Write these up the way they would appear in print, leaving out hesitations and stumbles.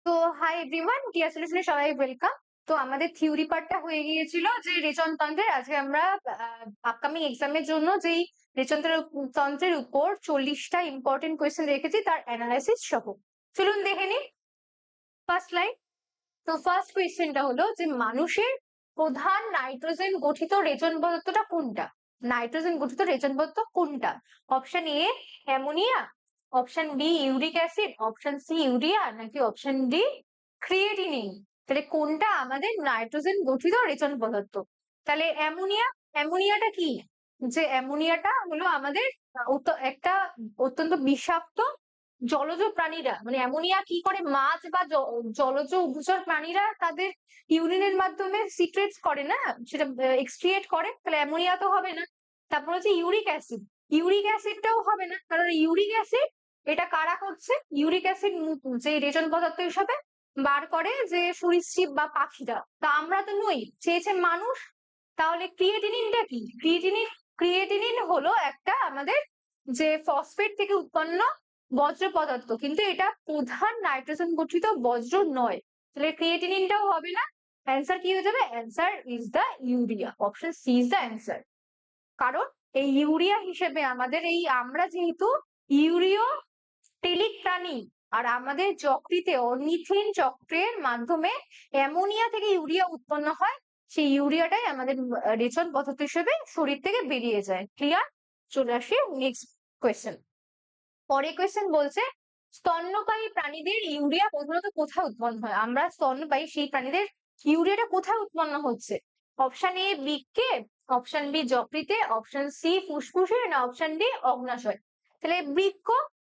তো hi everyone, টিয়ার সলিউশনে সবাই welcome. তো আমাদের থিওরি পার্টটা হয়ে গিয়েছিল যে রেচনতন্ত্রের। আজকে আমরা আপকামিং এক্সামের জন্য যেই রেচনতন্ত্রের উপর 40টা ইম্পর্টেন্ট কোয়েশ্চেন রেখেছি তার অ্যানালাইসিস সহ। চলুন দেখে নিই ফার্স্ট লাইন। তো ফার্স্ট কোয়েশ্চেনটা হলো যে মানুষের প্রধান নাইট্রোজেন গঠিত রেচন পদার্থটা কোনটা? নাইট্রোজেন গঠিত রেচন পদার্থ কোনটা? Option A ammonia, option B uric acid, option C urea, নাকি অপশন ডি ক্রিয়েটিনিন। তাহলে কোনটা আমাদের নাইট্রোজেন গঠিত রেচন পদার্থ? তাহলে অ্যামোনিয়াটা কি? যে অ্যামোনিয়াটা হলো আমাদের একটা অত্যন্ত বিষাক্ত জলজ প্রাণীরা, মানে অ্যামোনিয়া কি করে, মাছ বা জলজ উভচর প্রাণীরা তাদের ইউরিনের মাধ্যমে সিক্রেট করে না, সেটা এক্সক্রিয়েট করে। তাহলে অ্যামোনিয়া তো হবে না। তারপর হচ্ছে ইউরিক অ্যাসিড, ইউরিক অ্যাসিডটাও হবে না, কারণ ইউরিক অ্যাসিড এটা কারা করছে? ইউরিক অ্যাসিড যে রেচন পদার্থ হিসাবে বার করে যে সরীসৃপ বা পাখিরা, তা আমরা তো নই, চেয়েছে মানুষ। তাহলে ক্রিয়েটিনিনটা কি? ক্রিয়েটিনিন হলো একটা আমাদের যে ফসফেট থেকে উৎপন্ন বজ্র পদার্থ, কিন্তু এটা প্রধান নাইট্রোজেন গঠিত বজ্র নয়। তাহলে ক্রিয়েটিনিনটাও হবে না। অ্যান্সার কি হয়ে যাবে? Answer is the urea. Option C is the answer. কারণ এই ইউরিয়া হিসেবে আমাদের আমরা যেহেতু ইউরিও টেলিক প্রাণী, আর আমাদের যকৃতে অর্নিথিন চক্রের মাধ্যমে অ্যামোনিয়া থেকে ইউরিয়া উৎপন্ন হয়, সেই ইউরিয়াটাই আমাদের রেচন পদার্থ হিসেবে শরীর থেকে বেরিয়ে যায়। ক্লিয়ার? চলে আসি নেক্সট কোয়েশ্চেন। পরে কোয়েশ্চেন বলছে স্তন্যপায়ী প্রাণীদের ইউরিয়া প্রধানত কোথায় উৎপন্ন হয়? আমরা স্তন্যপায়ী সেই প্রাণীদের ইউরিয়াটা কোথায় উৎপন্ন হচ্ছে? অপশন এ বৃক্কে, অপশন বি যকৃতে, অপশন সি ফুসফুসে, না অপশন ডি অগ্নাশয়। তাহলে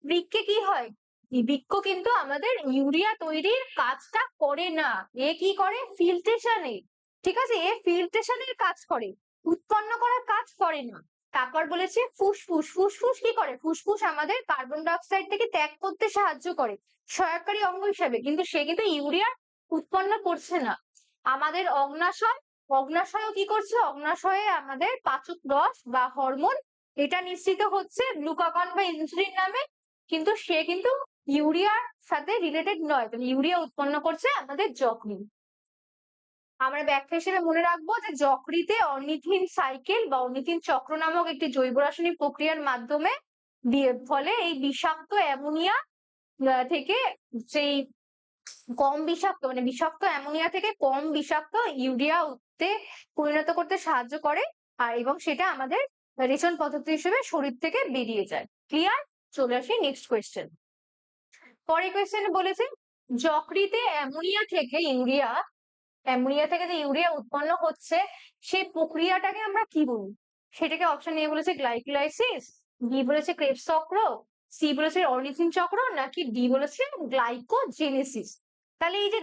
বৃক্কে কি হয়? বৃক্ক কিন্তু আমাদের ইউরিয়া তৈরির কাজটা করে না, এ কি করে? ফিল্ট্রেশনে। ঠিক আছে, এ ফিল্ট্রেশনের কাজ করে, উৎপন্ন করার কাজ করে না। তারপর বলেছে ফুসফুস, ফুসফুস কি করে? ফুসফুস আমাদের কার্বন ডাই অক্সাইড থেকে ত্যাগ করতে সাহায্য করে সহায়কারী অঙ্গ হিসাবে, কিন্তু সে কিন্তু ইউরিয়া উৎপন্ন করছে না। আমাদের অগ্নাশয়ও কি করছে? অগ্নাশয়ে আমাদের পাচক রস বা হরমোন এটা নিঃসৃত হচ্ছে গ্লুকাগন বা ইনসুলিন নামে, কিন্তু সে কিন্তু ইউরিয়ার সাথে রিলেটেড নয়। তাহলে ইউরিয়া উৎপন্ন করছে আমাদের যকৃৎ। আমরা ব্যাখ্যা হিসেবে মনে রাখবো যে যকৃতে অর্নিথিন সাইকেল বা অর্নিথিন চক্র নামক একটি জৈব রাসায়নিক প্রক্রিয়ার মাধ্যমে ফলে এই বিষাক্ত অ্যামোনিয়া থেকে যেই কম বিষাক্ত, মানে বিষাক্ত অ্যামোনিয়া থেকে কম বিষাক্ত ইউরিয়া পরিণত করতে সাহায্য করে, আর এবং সেটা আমাদের রেচন পদ্ধতি হিসেবে শরীর থেকে বেরিয়ে যায়। ক্লিয়ার? চলে আসি নেক্সট কোয়েশ্চেন। পরের কোয়েশ্চেন বলেছে যকৃতে অ্যামোনিয়া থেকে যে ইউরিয়া উৎপন্ন হচ্ছে সেই প্রক্রিয়াটাকে আমরা কি বলি? সেটাকে অপশন এ বলেছে গ্লাইকোলাইসিস, বি বলেছে ক্রেবস চক্র, সি বলেছে অর্নিথিন চক্র, নাকি ডি বলেছে গ্লাইকোজেনেসিস। তাহলে এই যে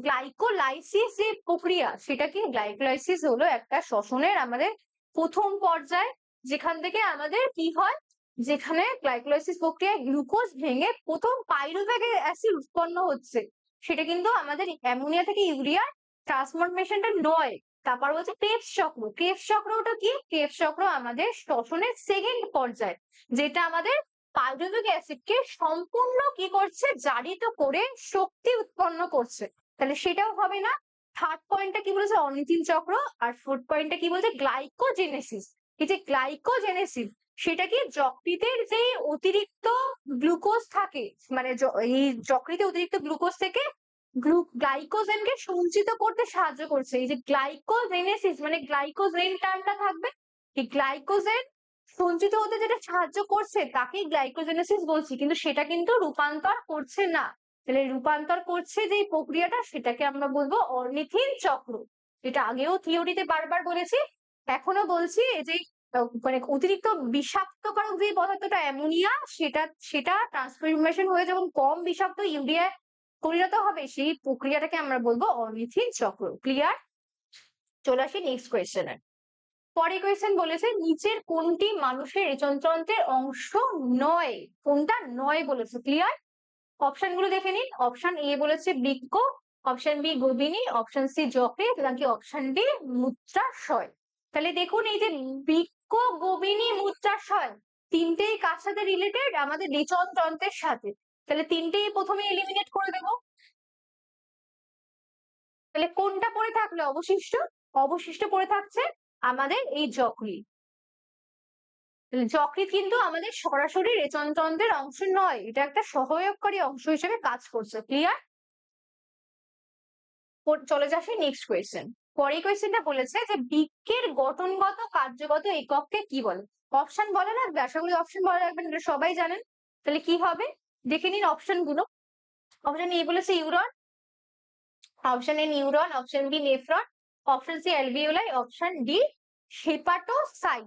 গ্লাইকোলাইসিস যে প্রক্রিয়া, সেটা কি? গ্লাইকোলাইসিস হলো একটা শ্বসনের আমাদের প্রথম পর্যায়, যেখান থেকে আমাদের কি হয়, যেখানে গ্লাইকোলাইসিস প্রক্রিয়ায় গ্লুকোজ ভেঙে প্রথম পাইরুভেট অ্যাসিড উৎপন্ন হচ্ছে, সেটা কিন্তু আমাদের অ্যামোনিয়া থেকে ইউরিয়ার ট্রান্সফরমেশনটা নয়। তারপর বলছে ক্রেবস চক্র। ক্রেবস চক্রটা কি? ক্রেবস চক্র আমাদের শ্বসনের সেকেন্ড পর্যায়, যেটা আমাদের পাইরুভিক অ্যাসিডকে সম্পূর্ণ কি করছে? জারিত করে শক্তি উৎপন্ন করছে। তাহলে সেটাও হবে না। থার্ড পয়েন্টটা কি বলেছে? অর্নিথিন চক্র। আর ফোর্থ পয়েন্টটা কি বলছে? গ্লাইকোজেনেসিস। এই যে গ্লাইকোজেনেসিস, সেটা কি যকৃতের যে অতিরিক্ত গ্লুকোজ থাকে, মানে এই যকৃতে অতিরিক্ত গ্লুকোজ থেকে গ্লাইকোজেনকে সঞ্চিত করতে সাহায্য করছে। এই যে গ্লাইকোজেনেসিস, মানে গ্লাইকোজেন টার্মটা থাকবে, এই গ্লাইকোজেন সঞ্চিত হতে যেটা সাহায্য করছে তাকেই গ্লাইকোজেনেসিস বলছি, কিন্তু সেটা কিন্তু রূপান্তর করছে না। তাহলে রূপান্তর করছে যে প্রক্রিয়াটা, সেটাকে আমরা বলবো অর্নিথিন চক্র। যেটা আগেও থিওরিতে বারবার বলেছি, এখনো বলছি, যে মানে অতিরিক্ত বিষাক্তকারক যে পদার্থটা অ্যামোনিয়া, সেটা ট্রান্সফরমেশন হয়ে যখন কম বিষাক্ত ইউরিয়া পরিণত হবে, সেই প্রক্রিয়াটাকে আমরা বলবো অর্নিথিন চক্র। ক্লিয়ার? চলে আসি নেক্সট কোয়েশ্চেনে। পরের কোয়েশ্চেন বলেছে নিচের কোনটি মানুষের রেচনতন্ত্রের অংশ নয়? কোনটা নয় বলেছে? ক্লিয়ার? অপশন গুলো দেখে নিন। অপশন এ বলেছে বৃক্ক, অপশন বি গোবিনী, অপশন সি যকৃৎ, নাকি অপশন ডি মূত্রাশয়। তাহলে দেখুন এই যে বৃক্ক, গোবিনী, মূত্রাশয়, তিনটেই কার সাথে রিলেটেড? আমাদের রেচন তন্ত্রের সাথে। তাহলে তিনটেই প্রথমে এলিমিনেট করে দেবো। তাহলে কোনটা পড়ে থাকলো অবশিষ্ট? অবশিষ্ট পড়ে থাকছে আমাদের এই যকৃৎ। যকৃৎ কিন্তু আমাদের সরাসরি রেচনতন্ত্রের অংশ নয়, এটা একটা সহায়ককারী অংশ হিসেবে কাজ করছে। ক্লিয়ার? চলে যাচ্ছে নেক্সট কোয়েশ্চেন। পরের কোয়েশ্চেনটা বলেছে যে বৃক্কের গঠনগত কার্যগত একককে কি বলে? অপশন বলা লাগবে, আশা করি অপশন বলা লাগবে না, সবাই জানেন। তাহলে কি হবে দেখে নিন অপশন গুলো। অপশন এ বলেছে ইউরন, option A neuron, option B nephron, option C alveoli, option D hepatocyte.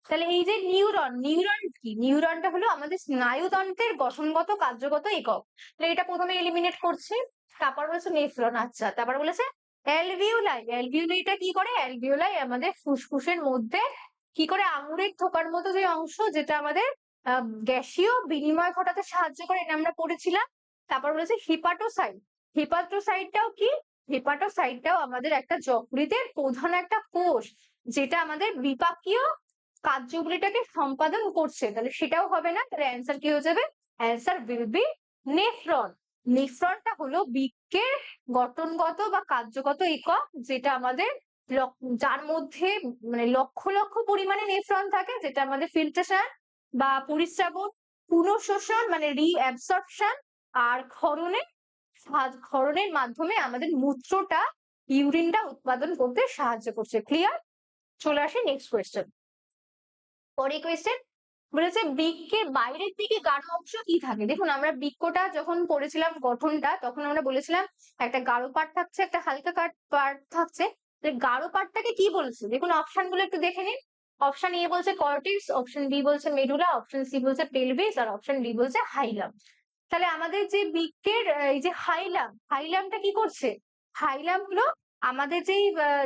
তাহলে এই যে নিউরন, নিউরন কি? নিউরনটা হলো আমাদের স্নায়ুতন্ত্রের গঠনগত কার্যগত একক। তাহলে এটা প্রথমে এলিমিনেট করছি। তারপর বলেছে নেফ্রন, আচ্ছা। তারপর বলেছে অ্যালভিওলাই, অ্যালভিওলাইটা কি করে? অ্যালভিওলাই আমাদের ফুসফুসের মধ্যে কি করে আঙুরের থোকার মতো যে অংশ, যেটা আমাদের গ্যাসীয় বিনিময় ঘটাতে সাহায্য করে, এটা আমরা পড়েছিলাম। তারপর বলেছে হিপাটোসাইট, হিপাটোসাইটটাও কি? হেপাটোসাইটটাও আমাদের একটা যকৃতের প্রধান একটা কোষ, যেটা আমাদের বিপাকীয় কার্যগুলিটাকে সম্পাদন করছে। তাহলে সেটাও হবে না, তাহলে অ্যান্সার কি হয়ে যাবে? Answer will be nephron. নেফ্রনটা হলো বৃক্কের গঠনগত বা কার্যগত একক, যেটা আমাদের যার মধ্যে মানে লক্ষ লক্ষ পরিমাণে নেফ্রন থাকে, যেটা আমাদের ফিল্ট্রেশন বা পরিস্রাবন, পুনঃশোষণ মানে রিঅ্যাবসর্পশন, আর ক্ষরণের মাধ্যমে আমাদের মূত্রটা, ইউরিনটা উৎপাদন করতে সাহায্য করছে। ক্লিয়ার? চলে আসি নেক্সট কোয়েশ্চেন। পরের কোয়েশ্চেন বলেছে বৃক্কের বাইরের দিকে গাঢ় অংশ কি থাকে? দেখুন আমরা বৃক্কটা যখন পড়েছিলাম গঠনটা, তখন আমরা বলেছিলাম একটা গাঢ় পার্ট থাকছে, একটা হালকা পার্ট থাকছে। গাঢ় পার্টটাকে কি বলছে? দেখুন অপশন গুলো একটু দেখে নিন। অপশন এ বলছে কর্টেক্স, অপশন বি বলছে মেডুলা, অপশন সি বলছে পেলভিস, আর অপশন ডি বলছে হাইলাম। তাহলে আমাদের যে বৃক্কের এই যে হাইলাম, হাইলামটা কি করছে? হাইলাম হলো আমাদের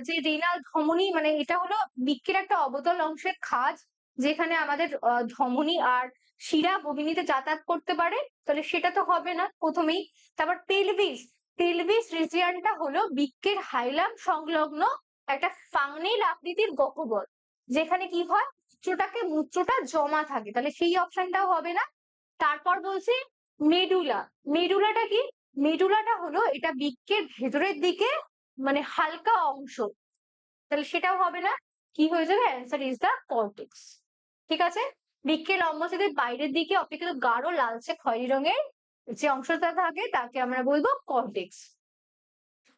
যে রেনাল ধমনী, মানে এটা হলো বৃক্কের একটা অবতল অংশের খাঁজ, যেখানে আমাদের ধমনী আর শিরা বহিনীতে যাতায়াত করতে পারে। তাহলে সেটা তো হবে না প্রথমেই। তারপর পেলভিস, পেলভিস রিজিয়নটা হলো বৃক্কের হাইলাম সংলগ্ন একটা ফাংনেল আকৃতির গহ্বর, যেখানে কি হয় মূত্রটা জমা থাকে। তাহলে সেই অপশনটাও হবে না। তারপর বলছি মেডুলা, মেডুলাটা কি? মেডুলাটা হলো এটা বৃক্কের ভেতরের দিকে মানে হালকা অংশ, তাহলে সেটাও হবে না। কি হয়ে যাবে? Answer is the cortex. ঠিক আছে? বৃক্কের লম্বচ্ছেদের বাইরের দিকে অপেক্ষাকৃত গাঢ় লালচে খয়েরি রঙের যে অংশটা থাকে তাকে আমরা বলবো কর্টেক্স।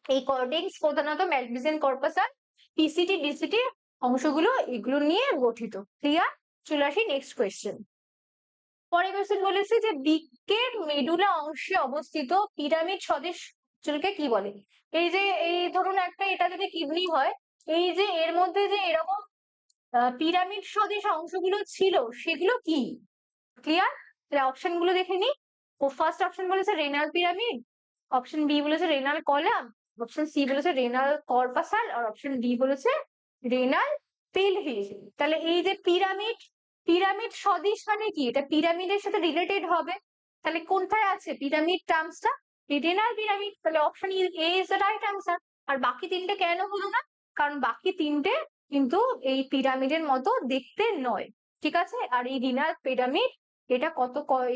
এই কর্টেক্স প্রধানত ম্যালপিজিয়ান কর্পাস আর পিসিটি ডিসিটি অংশগুলো এগুলো নিয়ে গঠিত। ক্লিয়ার? চলে আসি নেক্সট কোয়েশ্চেন। পরের কোয়েশ্চেন বলেছে যে বৃক্কের মেডুলা অংশে অবস্থিত পিরামিড সদৃশ অঞ্চলকে কি বলে? এই ধরুন একটা, এটা যদি কিডনি হয়, এই যে এর মধ্যে যে এরকম পিরামিড সদৃশ অংশগুলো ছিল, সেগুলো কি? ক্লিয়ার? তাহলে অপশন গুলো দেখে নি। ফার্স্ট অপশন বলেছে রেনাল পিরামিড, অপশন বি বলেছে রেনাল কলাম, অপশন সি বলেছে রেনাল কর্পাসাল, আর অপশন ডি বলেছে রেনাল পেলভিস। তাহলে এই যে পিরামিড, পিরামিড সদৃশ মানে কি? এটা পিরামিডের সাথে রিলেটেড হবে। তাহলে কোনটায় আছে পিরামিড টার্মসটা? Renal pyramid. তাহলে option A is the right answer. আর বাকি তিনটে কেন হলো না? কারণ বাকি তিনটে কিন্তু এই পিরামিডের মতো দেখতে নয়। ঠিক আছে? আর এই রেনাল পিরামিড এটা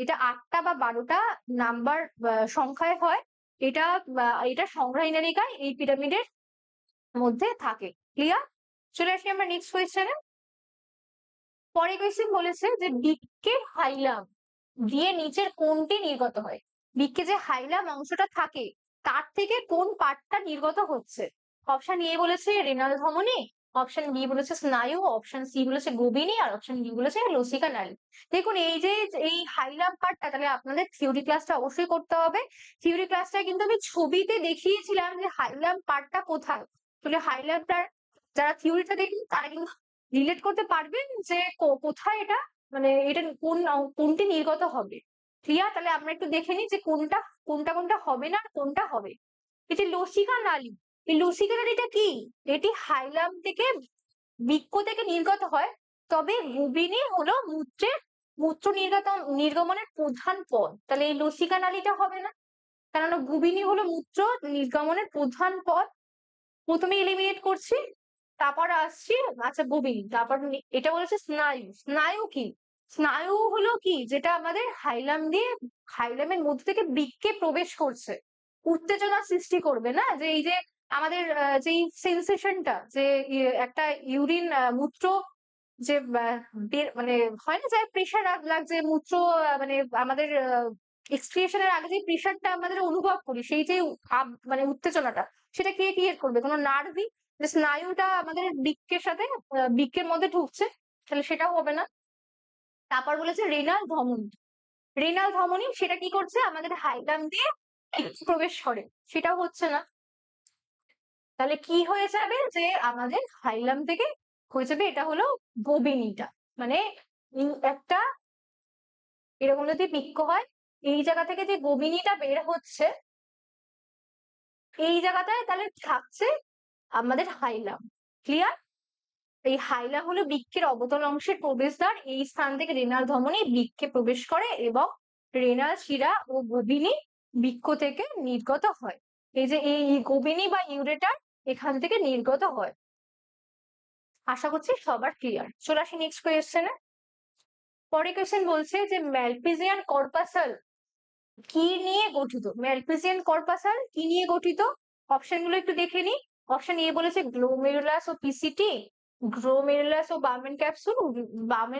এটা 8টা বা 12টা নাম্বার সংখ্যায় হয়। এটা সংগ্রহী তালিকায় এই পিরামিডের মধ্যে থাকে। ক্লিয়ার? চলে আসি আমরা নেক্সট কোয়েশ্চেনে। পরের কোয়েশ্চেন বলেছে যে বৃক্কের হাইলাম দিয়ে নিচের কোনটি নির্গত হয়? বৃক্কে যে হাইলাম অংশটা থাকে তার থেকে কোন পার্টটা নির্গত হচ্ছে? অপশন এ বলেছে রেনাল ধমনী, অপশন বি বলেছে স্নায়ু, অপশন সি বলেছে গোবিনী, আর অপশন ডি বলেছে লসিকা নালী। দেখুন এই হাইলাম পার্টটা তাহলে আপনাদের থিওরি ক্লাসটা অবশ্যই করতে হবে। থিওরি ক্লাসটা কিন্তু আমি ছবিতে দেখিয়েছিলাম যে হাইলাম পার্টটা কোথায়। তাহলে হাইলামটা যারা থিওরিটা দেখেন তারা কিন্তু রিলেট করতে পারবেন যে কোথায় এটা, মানে এটা কোনটি নির্গত হবে। ক্লিয়ার? তাহলে আমরা একটু দেখে নিই যে কোনটা কোনটা কোনটা হবে না, কোনটা হবে। এই যে লসিকা নালী, এই লসিকা নালীটা কি? এটি হাইলাম থেকে বৃক্ক থেকে নির্গত হয়, তবে গুবিনী হলো মূত্র নির্গমনের প্রধান পথ। তাহলে এই লসিকা নালীটা হবে না, কারণ গুবিনী হলো মূত্র নির্গমনের প্রধান পথ। প্রথমে এলিমিনেট করছি, তারপর আসছি আচ্ছা গুবিনী। তারপর এটা বলেছে স্নায়ু, স্নায়ু কি? স্নায়ু হলো কি? যেটা আমাদের হাইলাম দিয়ে হাইলামের মধ্যে থেকে বৃক্কে প্রবেশ করছে, উত্তেজনা সৃষ্টি করবে না, যে এই যে আমাদের যে সেন্সেশনটা, যে একটা ইউরিন মূত্র যে মানে হয় না যে প্রেশার লাগছে, মূত্র মানে আমাদের এক্সক্রিয়েশনের আগে যে প্রেশারটা আমাদের অনুভব করি, সেই যে মানে উত্তেজনাটা, সেটা কে ক্রিয়েট করবে? কোনো নার্ভই? যে স্নায়ুটা আমাদের বৃক্কের সাথে বৃক্কের মধ্যে ঢুকছে, তাহলে সেটাও হবে না। তারপর বলেছে রেনাল ধমনী। রেনাল ধমনী সেটা কি করছে? আমাদের হাইলাম দিয়ে প্রবেশ করে, সেটাও হচ্ছে না। তাহলে কি হয়ে যাবে? যে আমাদের হাইলাম থেকে হয়ে যাবে, এটা হলো ববিনিটা, মানে একটা এরকম যদি বৃক্ক হয়, এই জায়গা থেকে যে ববিনিটা বের হচ্ছে, এই জায়গাটায় তাহলে থাকছে আমাদের হাইলাম। ক্লিয়ার? এই হাইলা হলো বৃক্কের অবতল অংশের প্রবেশদ্বার। এই স্থান থেকে রেনাল ধমনী বৃক্কে প্রবেশ করে এবং রেনাল শিরা ও গভীনী বৃক্ক থেকে নির্গত হয়। এই যে এই গভীনী বা ইউরেটার এখান থেকে নির্গত হয়। আশা করছি সবার ক্লিয়ার। চলে আসি নেক্সট কোয়েশ্চেনে। পরে কোয়েশ্চেন বলছে যে ম্যালপিজিয়ান কর্পাসাল কি নিয়ে গঠিত? ম্যালপিজিয়ান কর্পাসাল কি নিয়ে গঠিত? অপশন গুলো একটু দেখে নি। অপশন এ বলেছে গ্লোমেরুলাস ও পিসিটি, গ্লোমেরুলাস ও বার্মেন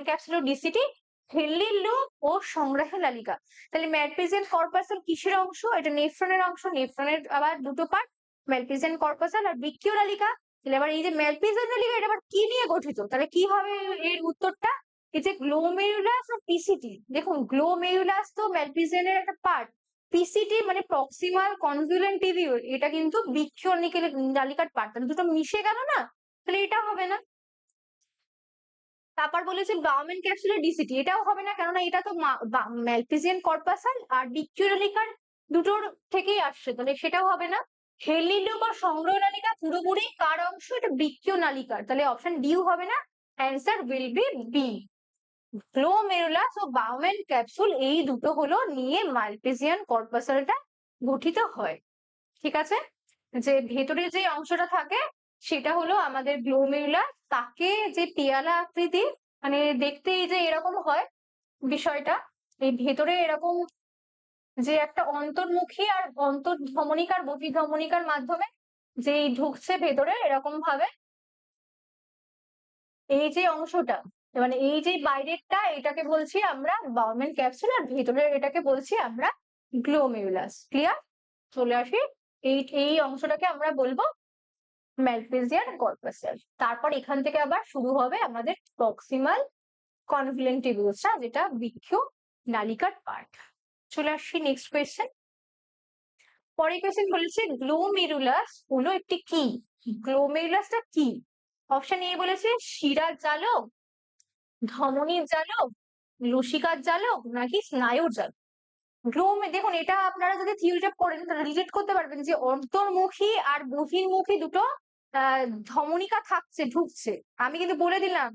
ক্যাপসুল ও ডিসিটি, হেনলির লুপ ও সংগ্রাহী নালিকা। তাহলে ম্যালপিজিয়ান কর্পাসাল কিসের অংশ? এটা নেফ্রনের অংশ। নেফ্রনের আবার দুটো পার্ট, ম্যালপিজিয়ান কর্পাসাল আর বৃক্কীয় নালিকা। তাহলে আবার এই যে ম্যালপিজিয়ান নালিকা, এটা আবার কি নিয়ে গঠিত? তাহলে কি হবে এর উত্তরটা? এই যে গ্লোমেরুলাস আর পিসিটি, দেখুন গ্লোমেরুলাস তো ম্যালপিজিয়ানের একটা পার্ট, পিসিটি মানে প্রক্সিমাল কনভলিউলেন্ট টিবিউল, এটা কিন্তু বৃক্কীয় নালিকার পার্ট, তাহলে দুটো মিশে গেল না, তাহলে এটা হবে না। তারপর বলেছে বাউমেন ক্যাপসুলার ডিসিটি, এটাও হবে না, কেননা এটা তো ম্যালপিজিয়ান কর্পাসাল আর বৃক্কীয় নালিকার দুটোর থেকেই আসছে, তাহলে সেটাও হবে না। হেনলির লুপ বা সংগ্রহ নালিকা পুরোপুরি কার অংশ? এটা বৃক্কীয় নালিকার, তাহলে অপশন ডিও হবে না। Answer will be B. Glomerulus ও বাউমেন ক্যাপসুল এই দুটো হলো নিয়ে ম্যালপিজিয়ান কর্পাসালটা গঠিত হয়। ঠিক আছে? যে ভেতরে যে অংশটা থাকে সেটা হলো আমাদের গ্লোমেরুলাস, তাকে যে পেয়ালা আকৃতি, মানে দেখতে এই যে এরকম হয় বিষয়টা, এই ভেতরে এরকম যে একটা অন্তর্মুখী আর অন্তর্ধমনিকার বহির্ধমনিকার মাধ্যমে যেই ঢুকছে ভেতরে এরকম ভাবে, এই যে অংশটা, মানে এই যে বাইরেরটা, এটাকে বলছি আমরা বাউমেন ক্যাপসুল, আর ভেতরের এটাকে বলছি আমরা গ্লোমেরুলাস। ক্লিয়ার? চলে আসি, এই এই অংশটাকে আমরা বলবো ম্যালপিজিয়ান কর্পাসাল। তারপর এখান থেকে আবার শুরু হবে আমাদের প্রক্সিমাল কনভলিউলেন্ট টিবিউলসটা, যেটা বৃক্কীয় নালিকার পার্ট। চলে আসছি নেক্সট কোয়েশ্চেন। পরের কোয়েশ্চেন বলেছে গ্লোমেরুলাস হলো একটি কি? গ্লোমেরুলাসটা কি? অপশন এ বলেছে শিরার জালক, ধমনীর জালক, লসিকার জালক, নাকি স্নায়ুর জালক। দেখুন, এটা আপনারা যদি থিওরিটা পড়েন তাহলে রিলেট করতে পারবেন যে অন্তর্মুখী আর বহির্মুখী দুটো ধমনিকা থাকছে, ঢুকছে। আমি কিন্তু বলে দিলাম,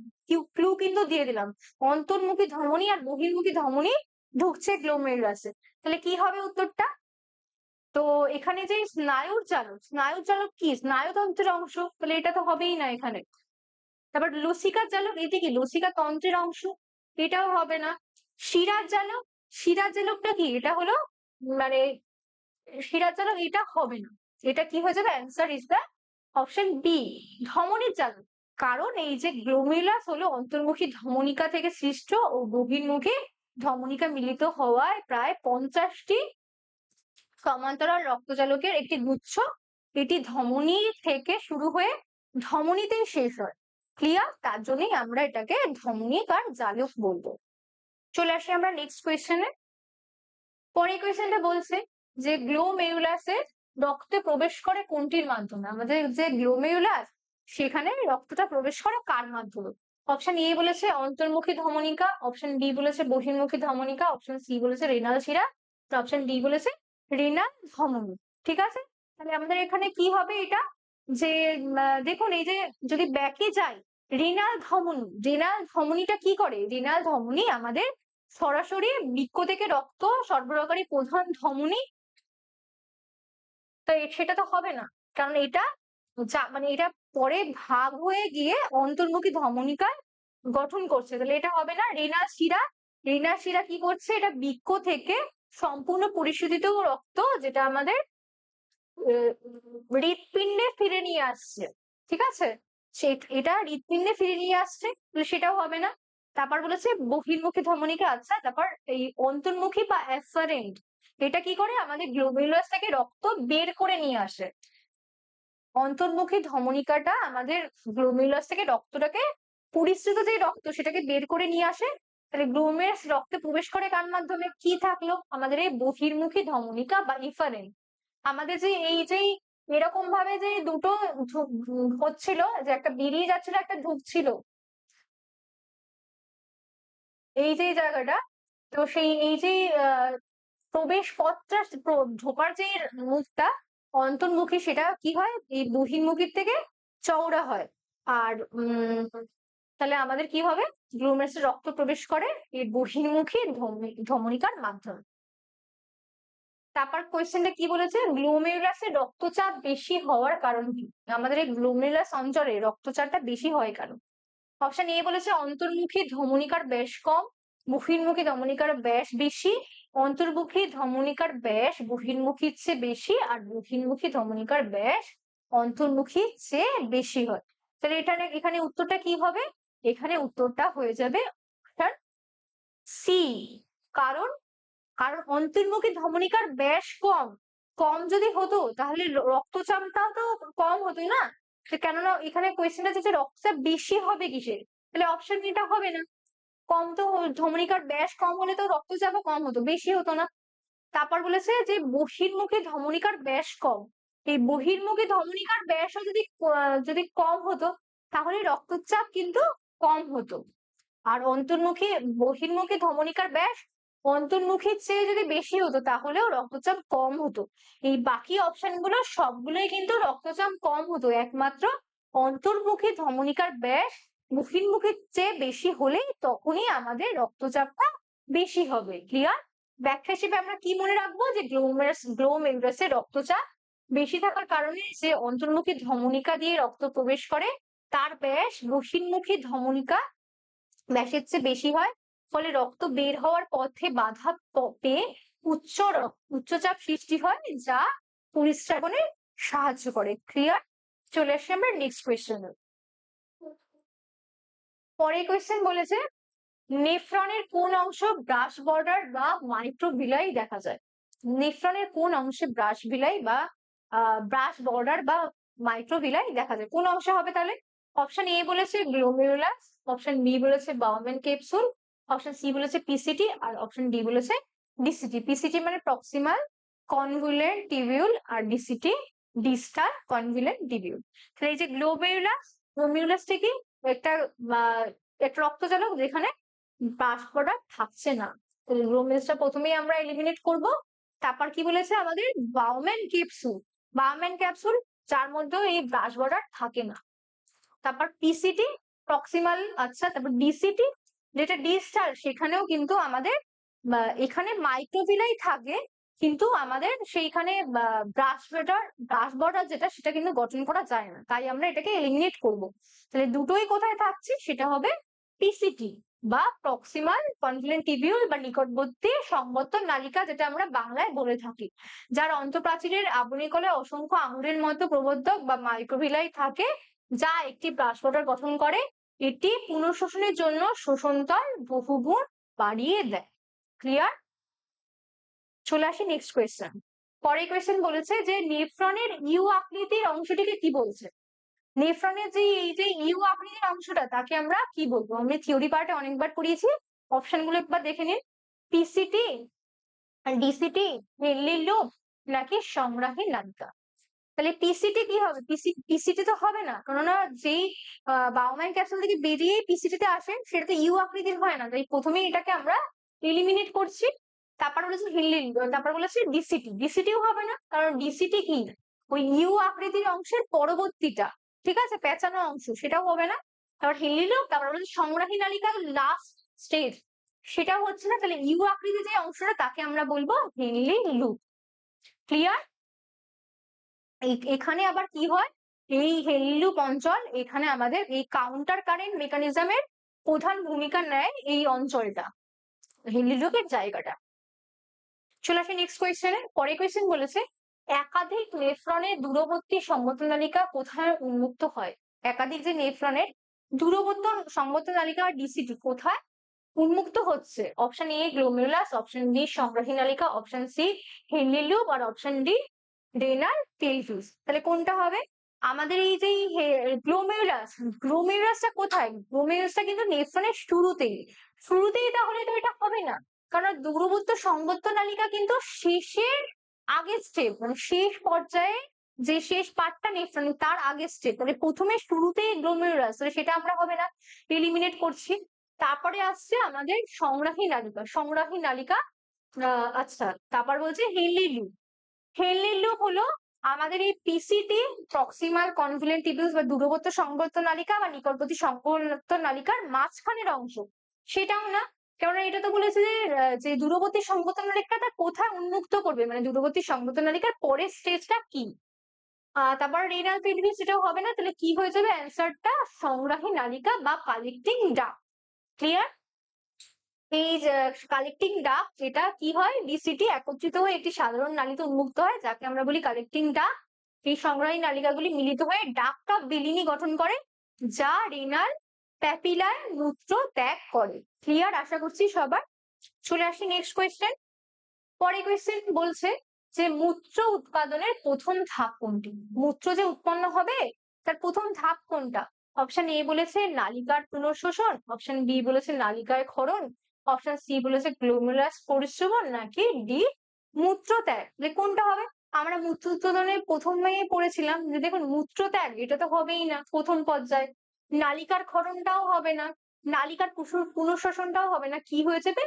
ক্লু কিন্তু দিয়ে দিলাম, অন্তর্মুখী ধমনী আর বহির্মুখী ধমনী ঢুকছে গ্লোমেরুলাসে। তাহলে কি হবে উত্তরটা? তো এখানে যে স্নায়ুর জালক, স্নায়ুর জালক কি? স্নায়ুতন্ত্রের অংশ, তাহলে এটা তো হবেই না এখানে। তারপর লসিকার জালক, এটি কি লসিকা তন্ত্রের অংশ? এটাও হবে না। শিরার জালক, শিরার জালকটা কি? এটা হলো মানে শিরার জালক, এটা হবে না। এটা কি হয়ে যাবে? Answer is the option B, ধমনীর জালক। কারণ এই যে গ্লোমেরুলাস হলো অন্তর্মুখী ধমনিকা থেকে সৃষ্ট ও বহির্মুখী ধমনিকা মিলিত হওয়ায় প্রায় 50টি সমান্তরাল রক্তজালকের একটি গুচ্ছ। এটি ধমনী থেকে শুরু হয়ে ধমনীতেই শেষ হয়। ক্লিয়ার? তার জন্যই আমরা এটাকে ধমনিকার জালক বলবো। চলে আসি আমরা নেক্সট কোয়েশ্চেনে। পরের কোয়েশ্চেনটা বলছে যে গ্লোমেরুলাসে রক্তে প্রবেশ করে কোনটির মাধ্যমে? আমাদের যে গ্লোমেরুলাস, সেখানে রক্তটা প্রবেশ করে কার মাধ্যমে? অপশন এ বলেছে অন্তর্মুখী ধমনিকা, অপশন বি বলেছে বহির্মুখী ধমনিকা, অপশন সি বলেছে রেনাল শিরা, অপশন ডি বলেছে রেনাল ধমনী। ঠিক আছে? তাহলে আমাদের এখানে কি হবে এটা? যে দেখুন, এই যে যদি ব্যাকে যাই, রেনাল ধমনী, রেনাল ধমনীটা কি করে? রেনাল ধমনী আমাদের সরাসরি বৃক্ক থেকে রক্ত সরবরাহকারী প্রধান ধমনী, তো সেটা তো হবে না, কারণ এটা মানে এটা পরে ভাগ হয়ে গিয়ে অন্তর্মুখী ধমনিকায় গঠন করছে, তাহলে এটা হবে না। রেনাল শিরা, রেনাল শিরা কি করছে? এটা বৃক্ক থেকে সম্পূর্ণ পরিশোধিত রক্ত, যেটা আমাদের হৃৎপিণ্ডে ফিরে নিয়ে আসছে, ঠিক আছে, এটা হৃৎপিণ্ডে ফিরে নিয়ে আসছে, সেটাও হবে না। তারপর বলেছে বহির্মুখী ধমনীকে, আচ্ছা, তারপর এই অন্তর্মুখী বা অ্যাফারেন্ট, এটা কি করে, আমাদের গ্লোমেরুলাস থেকে রক্ত বের করে নিয়ে আসে। অন্তর্মুখী ধমনিকাটা আমাদের গ্লোমেরুলাস থেকে রক্তটাকে, পরিশ্রুত যে রক্ত সেটাকে বের করে নিয়ে আসে। তাহলে গ্লোমেরুলাস রক্তে প্রবেশ করে কার মাধ্যমে, কি থাকলো, আমাদের এই বহির্মুখী ধমনিকা বা ইফারেন্ট। আমাদের যে এই যে এরকম ভাবে যে দুটো হচ্ছিল, যে একটা বেরিয়ে যাচ্ছিল একটা ঢুকছিল, এই যে জায়গাটা, তো সেই এই যে প্রবেশ পথটা, ঢোকার যে মুখটা অন্তর্মুখী, সেটা কি হয়, এই বহির্মুখীর থেকে চওড়া হয়। আর তাহলে আমাদের কি হবে, গ্লোমেরুলাসে রক্ত প্রবেশ করে এই বহির্মুখী ধমনিকার মাধ্যমে। তারপর কোয়েশ্চেনটা কি বলেছে, গ্লোমেরুলাসে রক্তচাপ বেশি হওয়ার কারণ কি, আমাদের এই গ্লোমেরুলাস অঞ্চলে রক্তচাপটা বেশি হয় কারণ। অপশন এ বলেছে অন্তর্মুখী ধমনিকার ব্যাস কম, বহির্মুখী ধমনিকার ব্যাস বেশি, অন্তর্মুখী ধমনিকার ব্যাস বহির্মুখীর চেয়ে বেশি, আর বহির্মুখী ধমনিকার ব্যাস অন্তর্মুখীর চেয়ে বেশি হয়। তাহলে এখানে উত্তরটা কি হবে, এখানে উত্তরটা হয়ে যাবে সি। কারণ কারণ অন্তর্মুখী ধমনিকার ব্যাস কম, কম যদি হতো তাহলে রক্তচাপটাও তো কম হতো না। কেননা এখানে কোয়েশ্চেনটা যে রক্তচাপ বেশি হবে কিসের, তাহলে অপশন এটা হবে না। কম তো, ধমনিকার ব্যাস কম হলে তো রক্তচাপও কম হতো, বেশি হতো না। তারপর বলেছে যে বহির্মুখী ধমনিকার ব্যাস কম, এই বহির্মুখী ধমনিকার ব্যাসও যদি কম হতো তাহলে রক্তচাপ কিন্তু কম হতো। আর বহির্মুখী ধমনিকার ব্যাস অন্তর্মুখীর চেয়ে যদি বেশি হতো তাহলেও রক্তচাপ কম হতো। এই বাকি অপশন গুলো সবগুলোই কিন্তু রক্তচাপ কম হতো, একমাত্র অন্তর্মুখী ধমনিকার ব্যাস বহির্মুখীর চেয়ে বেশি হলেই তখনই আমাদের রক্তচাপটা বেশি হবে। ক্লিয়ার? ব্যাখ্যা হিসেবে আমরা কি মনে রাখবো, যে গ্লোমেরুলাসে রক্তচাপ বেশি থাকার কারণে যে অন্তর্মুখী ধমনিকা দিয়ে রক্ত প্রবেশ করে তার ব্যাস বহির্মুখী ধমনিকা ব্যাসের চেয়ে বেশি হয়, ফলে রক্ত বের হওয়ার পথে বাধা পেয়ে উচ্চচাপ সৃষ্টি হয়, যা পরিস্রাবনে সাহায্য করে। ক্লিয়ার? চলে আসি আমরা নেক্সট কোয়েশ্চেনে। পরের কোয়েশ্চেন বলেছে নেফ্রনের কোন অংশ ব্রাশ বর্ডার বা মাইক্রোভিলাই দেখা যায়। নেফ্রনের কোন অংশে ব্রাশ ভিলাই বা ব্রাশ বর্ডার বা মাইক্রোভিলাই দেখা যায়, কোন অংশে হবে তাহলে? অপশন এ বলেছে গ্লোমেরুলাস, অপশন বি বলেছে বাউম্যান ক্যাপসুল, অপশন সি বলেছে পিসিটি, আর অপশন ডি বলেছে ডিসিটি। পিসিটি মানে প্রক্সিমাল কনভুলেন্ট টিবিউল, আর ডিসিটি ডিস্টাল কনভুলেন্ট টিবিউল। তাহলে এই যে গ্লোমেরুলাসটা কি, একটা একটা রক্তচালক যেখানে ব্রাশ প্রোডাক্ট থাকছে না, গ্লোমেরুলাসটা প্রথমেই আমরা এলিমিনেট করব। তারপর কি বলেছে আমাদের বাউম্যান ক্যাপসুল, বাউম্যান ক্যাপসুল যার মধ্যে এই ব্রাশ বর্ডার থাকে না। তারপর পিসিটি প্রক্সিমাল, আচ্ছা, তারপর ডিসিটি যেটা ডিস্টাল, সেখানেও কিন্তু আমাদের এখানে মাইক্রোভিলাই থাকে, কিন্তু আমাদের সেইখানে ব্রাশ বর্ডার যেটা সেটা কিন্তু গঠন করা যায় না, তাই আমরা এটাকে এলিমিনেট করব। তাহলে দুটোই কোথায় থাকছে, সেটা হবে পিসিটি বা প্রক্সিমাল কনভুলেন্ট টিবিউল বা নিকটবর্তী সংবর্ধন নালিকা, যেটা আমরা বাংলায় বলে থাকি, যার অন্তঃপ্রাচীরের আবরণীকলে অসংখ্য আঙুরের মতো প্রবর্ধক বা মাইক্রোভিলাই থাকে, যা একটি ব্রাশ বর্ডার গঠন করে। এটি পুনঃশোষণের জন্য শোষণতল বহুগুণ বাড়িয়ে দেয়। ক্লিয়ার? চলে আসি নেক্সট কোয়েশ্চেন। পরের কোয়েশ্চেন বলেছে যে নেফ্রনের ইউ আকৃতির অংশটিকে কি বলছে। নেফ্রনের যে এই যে ইউ আকৃতির অংশটা তাকে আমরা কি বলবো, আমরা থিওরি পার্টে অনেকবার পড়িয়েছি, অপশন গুলো একবার দেখে নিন। পিসিটি, ডিসিটি, হেনলি লুপ, নাকি সংগ্রাহী নালিকা। তাহলে পিসিটি কি হবে, পিসিটি তো হবে না, কেননা যেই বাউম্যান ক্যাপসুল থেকে বেরিয়ে পিসিটি তে আসে সেটা তো ইউ আকৃতির হয় না, তাই প্রথমেই এটাকে আমরা এলিমিনেট করছি। তারপর বলেছে হিনলি, তারপর বলেছে ডিসিটি, ডিসিটিও হবে না, কারণ ডিসিটি কি, ওই ইউ আকৃতির অংশের পরবর্তীটা, ঠিক আছে, পেঁচানো অংশ, সেটাও হবে না। তারপর হিনলি লুপ, তারপর বলেছে সংগ্রাহী নালিকা লাস্ট স্টেজ, সেটাও হচ্ছে না, তাহলে ইউ আকৃতির যে অংশটা তাকে আমরা বলবো হেনলি লুপ। ক্লিয়ার? এখানে আবার কি হয়, এই হেনলি লুপ অঞ্চল, এখানে আমাদের এই কাউন্টার কারেন্ট মেকানিজমের প্রধান ভূমিকা নেয় এই অঞ্চলটা, হেনলি লুপের জায়গাটা। চলে আসে নেক্সট কোয়েশ্চেনে। পরের কোয়েশ্চেন বলেছে একাধিক নেফ্রনের দূরবর্তী সংগতনালিকা কোথায় উন্মুক্ত হয়? একাধিক যে নেফ্রনের দূরবর্তী সংগতনালিকা ডিসিটি কোথায় উন্মুক্ত হচ্ছে? Option A glomerulus, option B সংগ্রাহী নালিকা, অপশন সি হেনলি লুপ, আর অপশন ডি রেনাল পেলভিস। তাহলে কোনটা হবে? আমাদের এই যে গ্লোমেরুলাস, গ্লোমেরুলাসটা কোথায়? গ্লোমেরুলাসটা কিন্তু নেফ্রনের শুরুতেই, শুরুতেই তাহলে তো এটা হবে না, কারণ দূরবর্তী সংবদ্ধ নালিকা কিন্তু শেষের আগের স্টেপ, মানে শেষ পর্যায়ে যে শেষ পার্টটা নেফ্রন তার আগের স্টেপ, মানে প্রথমে শুরুতেই গ্লোমেরুলাস, সেটা আমরা হবে না, এলিমিনেট করছি। তারপরে আসছে আমাদের সংগ্রাহী নালিকা, সংগ্রাহী নালিকা। আচ্ছা, তারপর বলছে হেনলি লুপ। হেনলি লুপ হলো আমাদের এই পিসিটি, প্রক্সিমাল কনভলিউন্ট টিবিউলস বা দূরবর্তী সংবদ্ধ নালিকা বা নিকটবর্তী সংবদ্ধ নালিকার মাঝখানের অংশ, সেটাও না, কেননা এটা তো বলেছে যে যে দূরবর্তী সংবদ্ধ নালিকাটা কোথায় উন্মুক্ত করবে, মানে দূরবর্তী সংবদ্ধ নালিকার পরের স্টেজটা কি। তারপর রেনাল পেলভিস, এটাও হবে না, তাহলে কি হয়ে যাবে অ্যান্সারটা? সংগ্রাহী নালিকা বা কালেক্টিং ডাক্ট। ক্লিয়ার? এই কালেক্টিং ডাক্ট যেটা কি হয়, ডিসিটি একত্রিত হয়ে একটি সাধারণ নালীতে উন্মুক্ত হয়, যাকে আমরা বলি কালেক্টিং ডাক্ট। এই সংগ্রাহী নালিকাগুলি মিলিত হয়ে ডাক্ট অফ বিলিনি গঠন করে, যা রেনাল প্যাপিলার মূত্র ত্যাগ করে। ক্লিয়ার? আশা করছি সবার। চলে আসি নেক্সট কোয়েশ্চেন। পরে কোয়েশ্চেন বলছে যে মূত্র উৎপাদনের প্রথম ধাপ কোনটি? মূত্র যে উৎপন্ন হবে তার প্রথম ধাপ কোনটা? অপশন এ বলেছে নালিকার পুনঃশোষণ, অপশন বি বলেছে নালিকার ক্ষরণ, অপশন সি বলেছে গ্লোমেরুলাস পরিশ্রবণ, নাকি ডি মূত্রত্যাগ। যে কোনটা হবে? আমরা মূত্র উৎপাদনের প্রথমেই পড়েছিলাম যে দেখুন মূত্রত্যাগ এটা তো হবেই না প্রথম পর্যায়ে, নালিকার ক্ষরণটাও হবে না, নালিকার পুনঃশোষণটাও হবে না, কি হয়ে যাবে?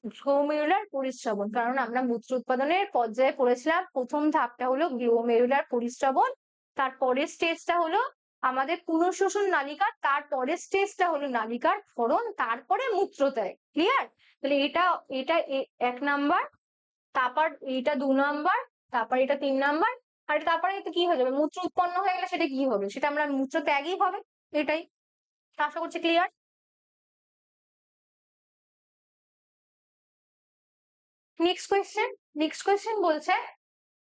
গ্লোমেরুলার পরিস্রবণ। কারণ আমরা মূত্র উৎপাদনের পর্যায়ে পড়েছিলাম প্রথম ধাপটা হলো গ্লোমেরুলার পরিস্রবণ, তারপরের স্টেজটা হলো আমাদের পুনঃশোষণ নালিকা, তারপরের স্টেজটা হলো নালিকার ক্ষরণ, তারপরে মূত্রত্যাগ। ক্লিয়ার? তাহলে এটা এটা এক নাম্বার, তারপর এটা 2 নাম্বার, তারপর এটা 3 নাম্বার, আর তারপরে কি হয়ে যাবে? মূত্র উৎপন্ন হয়ে গেলে সেটা কি হবে? সেটা আমরা মূত্রত্যাগই হবে। এটাই। আশা করছি ক্লিয়ার। নেক্সট কোয়েশ্চেন বলছে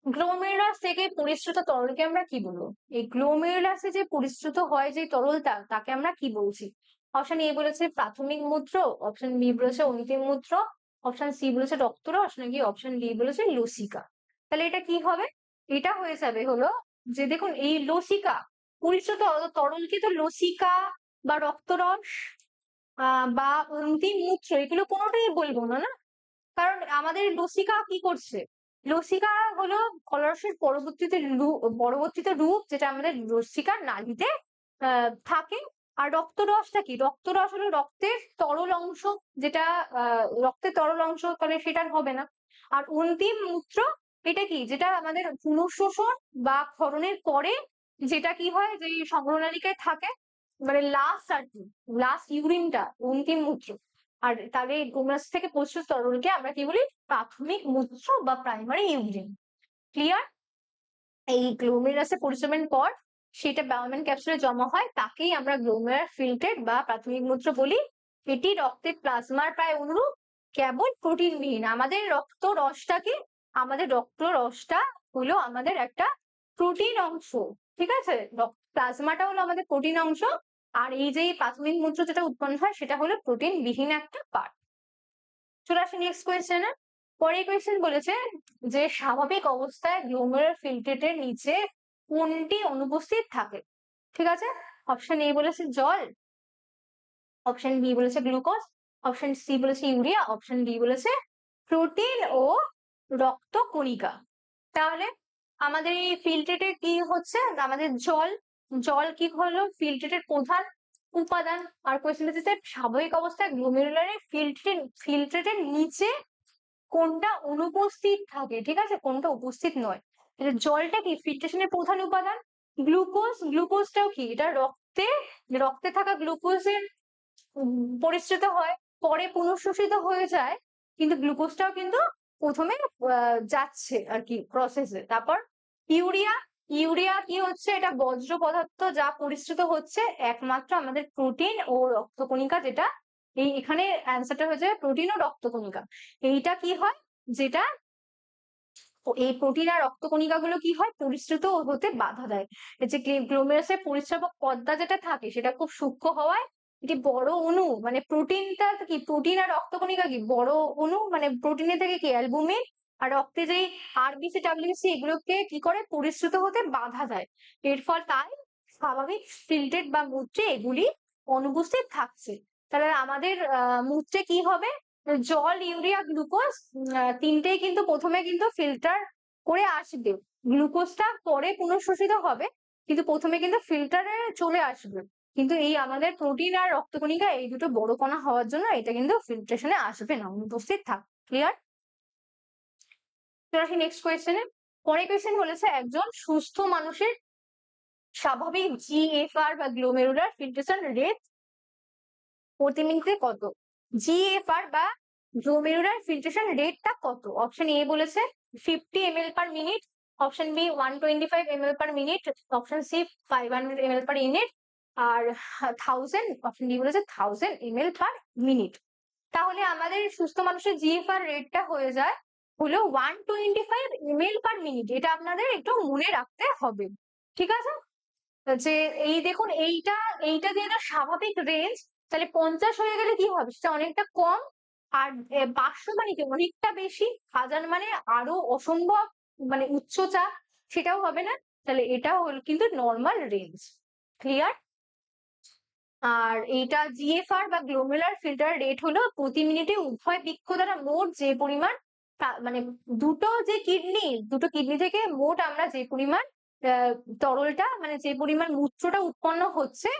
গ্লোমেরুলাস থেকে পরিশ্রুত তরলকে আমরা কি বলবো? এই গ্লোমেরুলাসে যে পরিশ্রুত হয় যে তরলটা, তাকে আমরা কি বলছি? অপশন এ বলেছে প্রাথমিক মূত্র, অপশন বি বলেছে অন্তিম মূত্র, অপশন সি বলেছে রক্তরস, নাকি অপশন ডি বলেছে লসিকা। তাহলে এটা কি হবে? এটা হয়ে যাবে হলো যে দেখুন এই লসিকা, পরিশ্রুত তরলকে তো লসিকা বা রক্তরস বা অন্তিম মূত্র এগুলো কোনোটাই বলবো না, না? কারণ আমাদের লসিকা কি করছে? লসিকা হলো ফলরসের পরবর্তীতে রূপ, যেটা আমাদের লসিকার নালীতে থাকে। আর রক্তরসটা কি? রক্তরস হলো রক্তের তরল অংশ, যেটা রক্তের তরল অংশ, তাহলে সেটা হবে না। আর অন্তিম মূত্র এটা কি? যেটা আমাদের পুনঃশোষণ বা ক্ষরণের পরে যেটা কি হয়, যে সংগ্রহনালিকায় থাকে, মানে লাস্ট আর কি, লাস্ট ইউরিনটা অন্তিম মূত্র। আর তাহলে গ্লোমেরুলাস থেকে প্রস্তুত তরলকে আমরা কি বলি? প্রাথমিক মূত্র বা প্রাইমারি ইউরিন। ক্লিয়ার? এই গ্লোমেরুলাসে পরিশ্রমের পর সেটা বায়োমেন ক্যাপসুলে জমা হয়, তাকেই আমরা গ্লোমেরুলার ফিল্ট্রেট বা প্রাথমিক মূত্র বলি। এটি রক্তের প্লাজমার প্রায় অনুরূপ, কেবল প্রোটিনবিহীন। আমাদের রক্ত রসটাকে, আমাদের রক্ত রসটা হলো আমাদের একটা প্রোটিন অংশ, ঠিক আছে? প্লাজমাটা হলো আমাদের প্রোটিন অংশ, আর এই যে প্রাথমিক মূত্র যেটা উৎপন্ন হয় সেটা হলো প্রোটিন বিহীন একটা পার্ট। চলে আসি নেক্সট কোয়েশ্চেনে। পরে কোয়েশ্চেন বলেছে যে স্বাভাবিক অবস্থায় গ্লোমেরুলার ফিল্ট্রেটের নিচে কোনটি অনুপস্থিত থাকে? ঠিক আছে, অপশন এ বলেছে জল, অপশন বি বলেছে গ্লুকোজ, অপশন সি বলেছে ইউরিয়া, অপশন ডি বলেছে প্রোটিন ও রক্ত কণিকা। তাহলে আমাদের এই ফিল্ট্রেটে কি হচ্ছে? আমাদের জল, জল কি হলো ফিল্ট্রেটের প্রধান উপাদান। আর কোয়েশ্চেন হচ্ছে স্বাভাবিক অবস্থায় গ্লোমেরুলারে ফিল্ট্রেটের নিচে কোনটা অনুপস্থিত থাকে, ঠিক আছে, কোনটা উপস্থিত নয়। জলটা কি ফিল্ট্রেশনের প্রধান উপাদান। গ্লুকোজটাও কি? এটা রক্তে, রক্তে থাকা গ্লুকোজের পরিশ্রিত হয়, পরে পুনঃশোষিত হয়ে যায়, কিন্তু গ্লুকোজটাও কিন্তু প্রথমে যাচ্ছে আর কি প্রসেসে। তারপর ইউরিয়া, ইউরিয়া কি হচ্ছে? এটা বজ্র পদার্থ যা পরিশ্রিত হচ্ছে একমাত্র আমাদের প্রোটিন ও রক্তকণিকা, যেটা এই এখানে অ্যান্সারটা হয়ে যায় প্রোটিন ও রক্তকণিকা। এইটা কি হয়? যেটা এই প্রোটিন আর রক্তকণিকাগুলো কি হয়, পরিশ্রুত হতে বাধা দেয়। এই যে গ্লোমেরুলাসের পরিস্রাবক পর্দা যেটা থাকে সেটা খুব সূক্ষ্ম হওয়ায় এটি বড় অণু, মানে প্রোটিনটা কি, প্রোটিন আর রক্তকণিকা কি বড় অণু, মানে প্রোটিনের থেকে কি অ্যালবুমিন আর রক্তে যে আরবিসি ডাব্লিউবিসি এগুলোকে কি করে, পরিশ্রুত হতে বাধা দেয়। এর ফল তাই স্বাভাবিক ফিল্ট্রেট বা মূত্রে এগুলি অনুপস্থিত থাকছে। তাহলে আমাদের মূত্রে কি হবে, জল, ইউরিয়া, গ্লুকোজ তিনটেই কিন্তু প্রথমে কিন্তু ফিল্টার করে আসবে, গ্লুকোজটা পরে পুনঃশোষিত হবে, কিন্তু প্রথমে কিন্তু ফিল্টারে চলে আসবে। কিন্তু এই আমাদের প্রোটিন আর রক্তকণিকা এই দুটো বড় কণা হওয়ার জন্য এটা কিন্তু ফিল্ট্রেশনে আসবে না, অনুপস্থিত থাক। ক্লিয়ার? চলে আসি নেক্সট কোয়েশ্চেনে। পরের কোয়েশ্চেন বলেছে একজন সুস্থ মানুষের স্বাভাবিক জিএফআর বা গ্লোমেরুলার ফিল্ট্রেশন রেট প্রতি মিনিটে কত? জিএফআর বা গ্লোমেরুলার ফিল্ট্রেশন রেটটা কত? অপশন এ বলেছে 50 ml per minute, option B 125 ml per minute, option C 500 ml per minute, আর 1000, অপশন ডি বলেছে 1000 ml per minute। তাহলে আমাদের সুস্থ মানুষের জিএফআর রেটটা হয়ে যায় হলো 125 ml per minute। এটা আপনাদের একটু মনে রাখতে হবে, ঠিক আছে? যে এই দেখুন এইটা এইটা দিয়ে একটা স্বাভাবিক রেঞ্জ, তাহলে 50 হয়ে গেলে কি হবে, সেটা অনেকটা কম। আর 500 মানে কি অনেকটা বেশি, 1000 মানে আরো অসম্ভব মানে উচ্চ চাপ, সেটাও হবে না। তাহলে এটা হলো কিন্তু নর্মাল রেঞ্জ। ক্লিয়ার? আর এইটা জিএফআর বা গ্লোমেরুলার ফিল্টার রেট হলো প্রতি মিনিটে উভয় বৃক্ষ দ্বারা মোট যে পরিমাণ, মানে দুটো কিডনি থেকে মোট আমরা যে পরিমাণ তরলটা, মানে যে পরিমাণ মূত্রটা উৎপন্ন হচ্ছে,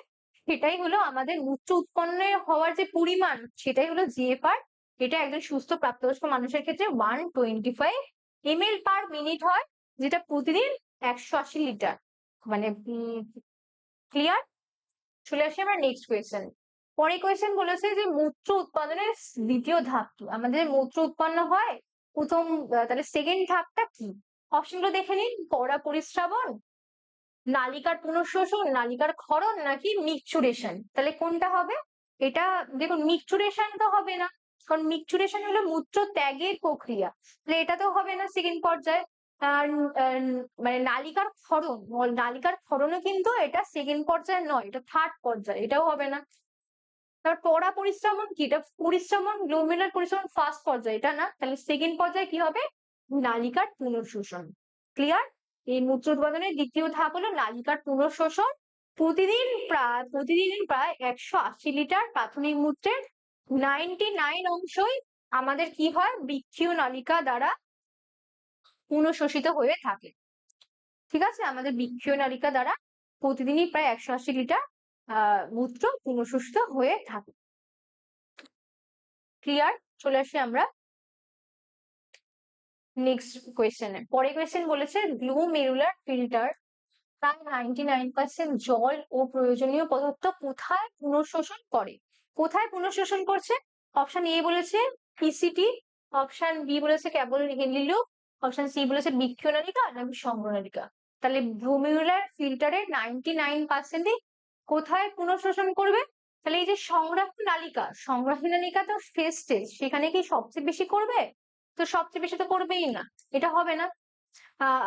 সেটাই হলো আমাদের মূত্র উৎপন্ন হওয়ার যে পরিমাণ, সেটাই হলো জিএফআর। এটা একজন সুস্থ প্রাপ্তবয়স্ক মানুষের ক্ষেত্রে 125 ml per মিনিট হয়, যেটা প্রতিদিন 180 লিটার। মানে ক্লিয়ার? চলে আসি আমরা নেক্সট কোয়েশ্চেন। পরের কোয়েশ্চেন বলেছে যে মূত্র উৎপাদনের দ্বিতীয় ধাপ কি? আমাদের মূত্র উৎপন্ন হয় প্রথম, তাহলে সেকেন্ড ধাপটা কি? অপশনগুলো দেখে নিন। পরা পরিস্রাবন, নালিকার পুনঃশোষণ, নালিকার ক্ষরণ, নাকি মিকচুরেশন। তাহলে কোনটা হবে? এটা দেখুন, মিকচুরেশন তো হবে না, কারণ মিকচুরেশন হলো মূত্র ত্যাগের প্রক্রিয়া, তাহলে এটা তো হবে না সেকেন্ড পর্যায়ে। আর মানে নালিকার ক্ষরণ, নালিকার ক্ষরণও কিন্তু এটা সেকেন্ড পর্যায়ে নয়, এটা থার্ড পর্যায়ে, এটাও হবে না। তারপর পরা পরিশ্রমণ কি, এটা পরিশ্রমণ, গ্লোমেরুলার পরিশ্রমণ ফার্স্ট পর্যায়ে, এটা না, তাহলে সেকেন্ড পর্যায়ে কি হবে, নালিকার পুনঃশোষণ। ক্লিয়ার? এই মূত্র উৎপাদনের দ্বিতীয় ধাপ হলো নালিকার পুনঃশোষণ। প্রতিদিন প্রায় 180 লিটার প্রাথমিক মূত্রের 99 অংশই আমাদের কি হয়, বৃক্ষীয় নালিকা দ্বারা পুনঃশোষিত হয়ে থাকে। ঠিক আছে? আমাদের বৃক্ষীয় নালিকা দ্বারা প্রতিদিনই প্রায় 180 লিটার মূত্র পুনঃশোষিত হয়ে থাকে। ক্লিয়ার? চলে আসি আমরা নেক্সট কোয়েশ্চেনে। পরের কোয়েশ্চেন বলেছে গ্লোমেরুলার ফিল্টার প্রায় 99% জল ও প্রয়োজনীয় পদার্থ কোথায় পুনঃশোষণ করে? কোথায় পুনঃশোষণ করছে? অপশন এ বলেছে পিসিটি, অপশন বি বলেছে কেবল হেনরি লুপ, অপশন সি বলেছে বৃক্ষীয় নালিকা, নাকি সংগ্রহ নালিকা। তাহলে গ্লোমেরুলার ফিল্টারের 99% কোথায় পুনঃশোষণ করবে? তাহলে এই যে সংগ্রাহী নালিকা তো ফেস স্টেজ, সেখানে কি সবচেয়ে বেশি করবে? তো সবচেয়ে বেশি তো করবেই না, এটা হবে না।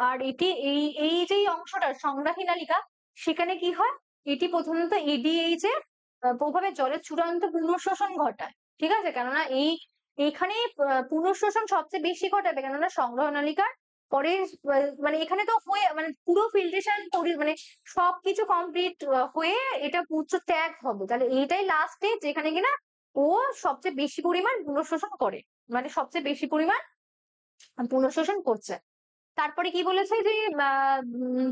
আর এটি এই এই যে অংশটা সংগ্রাহী নালিকা, সেখানে কি হয়, এটি প্রধানত এডিএইচ এর প্রভাবে জলের চূড়ান্ত পুনঃশোষণ ঘটায়। ঠিক আছে? কেননা এইখানে পুনঃশোষণ সবচেয়ে বেশি ঘটাবে, কেননা সংগ্রহ নালিকার পরে মানে এখানে তো হয়ে মানে পুরো ফিল্ট্রেশন মানে সবকিছু কমপ্লিট হয়ে এটা মূত্র ত্যাগ হবে, তাহলে এইটাই লাস্ট স্টেজ যেখানে কিনা ও সবচেয়ে বেশি পরিমাণ পুনঃশোষণ করে, মানে সবচেয়ে বেশি পরিমাণ পুনঃশোষণ করছে। তারপরে কি বলেছে যে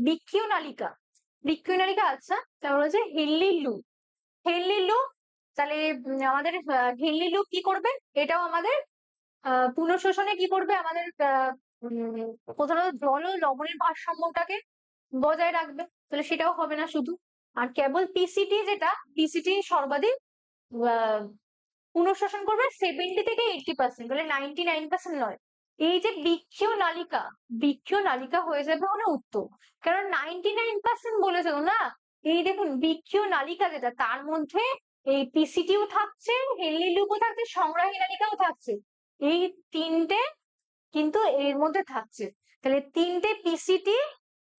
বৃক্ষীয় নালিকা, বৃক্ষীয় নালিকা, আচ্ছা তারপর বলেছে হেনরি লুপ, হেনরি লুপ। তাহলে আমাদের হেনরি লুপ কি করবে, এটাও আমাদের পুনঃশোষণে কি করবে, আমাদের প্রধানত জল ও লবণের ভারসাম্যটাকে বজায় রাখবে, তাহলে সেটাও হবে না শুধু। আর কেবল পিসিটি, যেটা পিসিটি সর্বাধিক পুনঃশোষণ করবে 70 থেকে 80%, তাহলে 99% নয়। এই যে বৃক্ষীয় নালিকা হয়ে যাবে হলো উত্তর, কারণ 99% বলেছে না। এই দেখুন বৃক্ষীয় নালিকা যেটা, তার মধ্যে এই পিসিটিও থাকছে, হেনরি লুপও থাকছে, সংগ্রাহী নালিকাও থাকছে, এই তিনটে কিন্তু এর মধ্যে থাকছে। তাহলে তিনটে পিসিটি,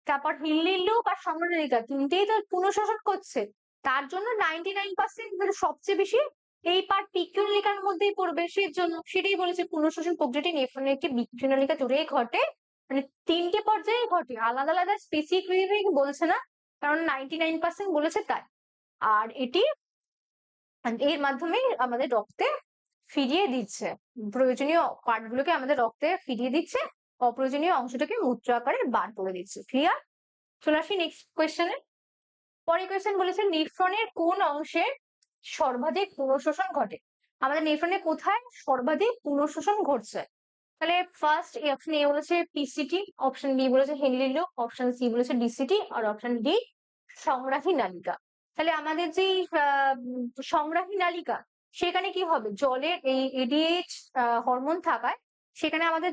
তারপর হিল্লির লুপ আর সংগ্রহনালিকা তিনটেই তো পুনঃশোষণ করছে, তার জন্য 99% সবচেয়ে বেশি এই পার্ট বিক্রিয়নালিকার মধ্যেই পড়বে। সেই জন্য সেটাই বলেছে পুনঃশোষণ প্রক্রিয়াটি নেফ্রনের একটি বিক্রিয়নালিকা জুড়েই ঘটে, মানে তিনটে পর্যায়ে ঘটে, আলাদা আলাদা স্পেসিফিক বলছে না, কারণ 99% বলেছে তাই। আর এটি এর মাধ্যমে আমাদের রক্তে ফিরিয়ে দিচ্ছে, প্রয়োজনীয় পার্টগুলোকে আমাদের রক্তে ফিরিয়ে দিচ্ছে, অপ্রয়োজনীয় অংশটাকে মূত্র আকারে বার করে দিচ্ছে। ক্লিয়ার? চলে আসি নেক্সট কোয়েশ্চেনে। পরের কোয়েশ্চেন বলেছে নেফ্রনের কোন অংশে সর্বাধিক পুনঃশোষণ ঘটে? আমাদের নেফ্রনে কোথায় সর্বাধিক পুনঃশোষণ ঘটছে? তাহলে ফার্স্ট অপশন এ বলেছে পিসিটি, অপশন বি বলেছে হেনরি লুপ, অপশন সি বলেছে ডিসিটি, আর অপশন ডি সংগ্রাহী নালিকা। তাহলে আমাদের যে সংগ্রাহী নালিকা, সেখানে কি হবে, জলের এই এডিএইচ হরমোন থাকায় সেখানে আমাদের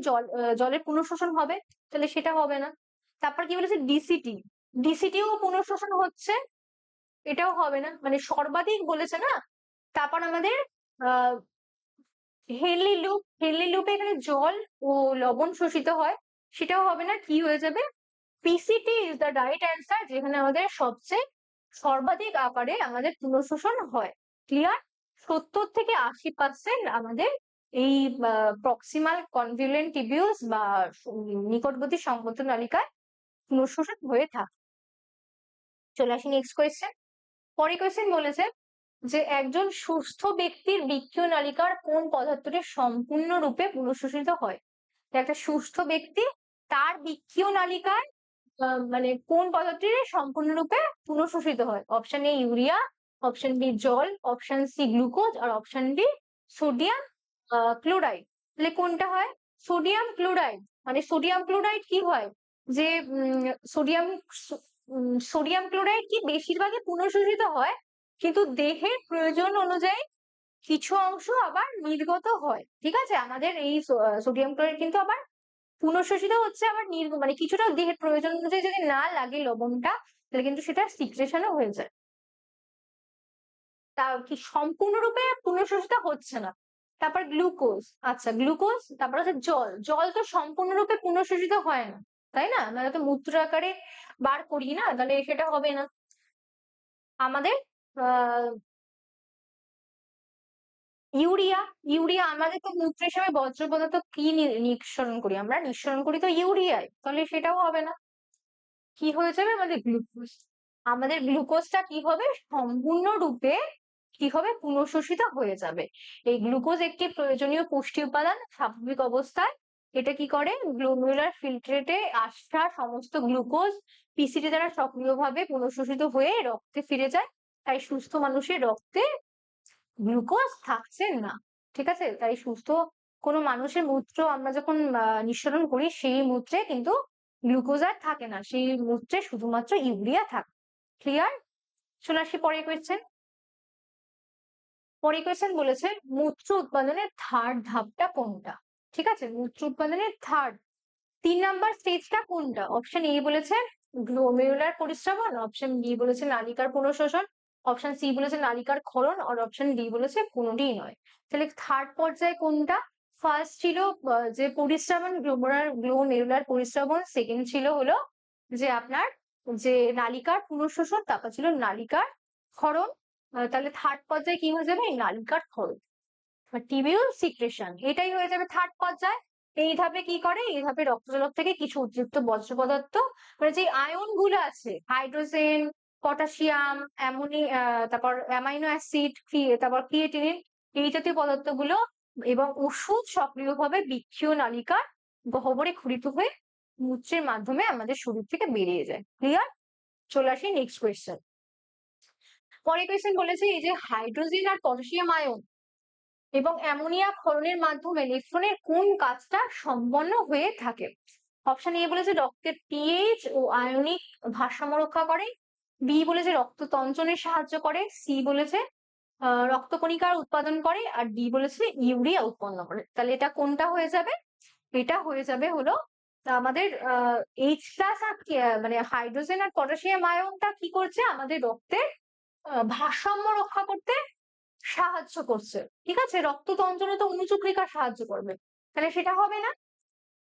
জলের পুনঃশোষণ হবে, তাহলে সেটা হবে না। তারপর কি বলেছে ডিসিটি, ডিসিটিও পুনঃশোষণ হচ্ছে, এটাও হবে না, মানে সর্বাধিক বলেছে না। তারপর আমাদের আহ হেনলি লুপ, হেনলি লুপে এখানে জল ও লবণ শোষিত হয়, সেটাও হবে না, কি হয়ে যাবে, PCT is the right answer, যেখানে আমাদের সবচেয়ে সর্বাধিক আকারে আমাদের পুনঃশোষণ হয়। ক্লিয়ার? 70 থেকে 80% আমাদের এই প্রক্সিমাল কনভিউলেন্ট টিবিউলস বা নিকটবর্তী সংবদ্ধ নালিকায় পুনঃশোষণ হয়ে থাকে। চলে আসি নেক্সট কোয়েশ্চেন। পরের কোয়েশ্চেন বলেছে যে একজন সুস্থ ব্যক্তির বৃক্কীয় নালিকার কোন পদার্থটি সম্পূর্ণরূপে পুনঃশোষিত হয়? একটা সুস্থ ব্যক্তি, তার বৃক্কীয় নালিকায় মানে কোন পদার্থটি সম্পূর্ণরূপে পুনঃশোষিত হয়? Option A urea, option B জল, অপশন সি গ্লুকোজ, আর অপশন ডি সোডিয়াম ক্লোরাইড। তাহলে কোনটা হয়? Sodium chloride. মানে সোডিয়াম ক্লোরাইড কি হয়, যে সোডিয়াম সোডিয়াম ক্লোরাইড কি বেশিরভাগই পুনঃশোষিত হয়, কিন্তু দেহের প্রয়োজন অনুযায়ী কিছু অংশ আবার নির্গত হয়। ঠিক আছে, আমাদের এই সোডিয়াম ক্লোরাইড কিন্তু আবার পুনঃশোষিত হচ্ছে, আবার মানে কিছুটা দেহের প্রয়োজন অনুযায়ী যদি না লাগে লবণটা, তাহলে কিন্তু সেটা সিক্রেশনও হয়ে যায়, তা কি সম্পূর্ণরূপে পুনঃশোষিত হচ্ছে না। তারপর গ্লুকোজ, আচ্ছা গ্লুকোজ, তারপর হচ্ছে জল, জল তো সম্পূর্ণরূপে পুনঃশোষিত হয় না, তাই না, আমরা তো মূত্র আকারে বার করি না, তাহলে সেটা হবে না। আমাদের আহ ইউরিয়া, ইউরিয়া আমাদের তো মূত্র হিসেবে বর্জ্য পদার্থ কি নিঃসরণ করি, আমরা নিঃসরণ করি তো ইউরিয়ায়, তাহলে সেটাও হবে না। কি হয়ে যাবে আমাদের গ্লুকোজ, আমাদের গ্লুকোজটা কি হবে, সম্পূর্ণরূপে কি হবে, পুনঃশোষিত হয়ে যাবে। এই গ্লুকোজ একটি প্রয়োজনীয় পুষ্টি উপাদান স্বাভাবিক অবস্থায়, এটা কি করে, গ্লোমেরুলার ফিল্ট্রেটে আসা সমস্ত গ্লুকোজ পিসিটি দ্বারা সক্রিয়ভাবে পুনঃশোষিত হয়ে রক্তে ফিরে যায়, তাই সুস্থ মানুষের রক্তে গ্লুকোজ থাকছে না। ঠিক আছে, তাই সুস্থ কোনো মানুষের মূত্র আমরা যখন নিঃসরণ করি, সেই মূত্রে কিন্তু গ্লুকোজ আর থাকে না, সেই মূত্রে শুধুমাত্র ইউরিয়া থাকে। ক্লিয়ার? চলে আসি পরের কোয়েশ্চেন। পরের কোয়েশ্চেন বলেছে মূত্র উৎপাদনের থার্ড ধাপটা কোনটা? ঠিক আছে, মূত্র উৎপাদনের থার্ড 3 নাম্বার স্টেজটা কোনটা? অপশন এ বলেছে গ্লোমেরুলার পরিস্রাবন, অপশন বি বলেছে নালিকার পুনঃশোষণ, অপশন সি বলেছে নালিকার ক্ষরণ, আর অপশন ডি বলেছে কোনোটিই নয়। তাহলে থার্ড পর্যায়ে কোনটা? ফার্স্ট ছিল যে পরিস্রাবন, গ্লোমেরুলার পরিস্রাবন, সেকেন্ড ছিল হলো যে আপনার যে নালিকার পুনঃশোষণ, তারপর ছিল নালিকার ক্ষরণ। তাহলে থার্ড পর্যায়ে কি হয়ে যাবে, নালিকার ক্ষরণ, টিবিউল সিক্রেশন, এটাই হয়ে যাবে থার্ড পর্যায়ে। এই ধাপে কি করে, এই ধাপে রক্তজলক থেকে কিছু অতিরিক্ত বর্জ্য পদার্থ, মানে যে আয়ন গুলো আছে, হাইড্রোজেন, পটাশিয়াম, তারপর অ্যামাইনো অ্যাসিড, তারপর ক্রিয়েটিনিন, এই জাতীয় পদার্থগুলো এবং ওষুধ সক্রিয়ভাবে বৃক্ষীয় নালিকার গহ্বরে ক্ষরিত হয়ে মূত্রের মাধ্যমে আমাদের শরীর থেকে বেরিয়ে যায়। ক্লিয়ার? চলে আসি নেক্সট কোয়েশ্চেন। পরের কোয়েশ্চেন বলেছে এই যে হাইড্রোজেন আর পটাশিয়াম আয়ন এবং অ্যামোনিয়া ক্ষরণের মাধ্যমে নেফ্রনের কোন কাজটা সম্পন্ন হয়ে থাকে? অপশন এ বলেছে রক্তের পিএইচ ও আয়নিক ভারসাম্য রক্ষা করে, বি বলেছে রক্ত তঞ্চনে সাহায্য করে, সি বলেছে রক্তকণিকার উৎপাদন করে, আর ডি বলেছে ইউরিয়া উৎপন্ন করে। তাহলে এটা কোনটা হয়ে যাবে? এটা হয়ে যাবে হলো আমাদের এইচ প্লাস আর মানে হাইড্রোজেন আর পটাশিয়াম আয়নটা কি করছে, আমাদের রক্তের ভারসাম্য রক্ষা করতে সাহায্য করছে। ঠিক আছে, রক্ত তঞ্চনে তো অনুচক্রিকা সাহায্য করবে, তাহলে সেটা হবে না।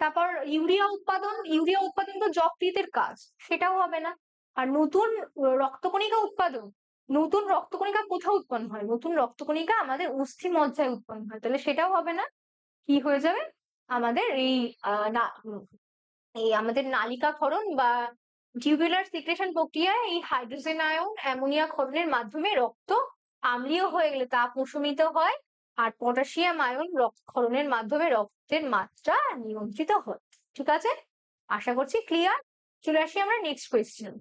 তারপর ইউরিয়া উৎপাদন তো যকৃতের কাজ, সেটাও হবে না। আর রক্তকণিকা উৎপাদন নতুন রক্তকণিকা কোথাও উৎপন্ন হয়? নতুন রক্তকণিকা আমাদের অস্থি মজ্জায় উৎপন্ন হয়, তাহলে সেটাও হবে না। কি হয়ে যাবে? আমাদের এই আমাদের নালিকা ক্ষরণ বা টিউবুলার সিক্রেশন প্রক্রিয়ায় এই হাইড্রোজেন আয়ন অ্যামোনিয়া ক্ষরণের মাধ্যমে রক্ত আম্লীয় হয়ে গেলে তা প্রশমিত হয়, আর পটাশিয়াম আয়ন রক্ত ক্ষরণের মাধ্যমে রক্তের মাত্রা নিয়ন্ত্রিত হয়। ঠিক আছে, আশা করছি ক্লিয়ার। চলে আসি আমরা নেক্সট কোয়েশ্চেন।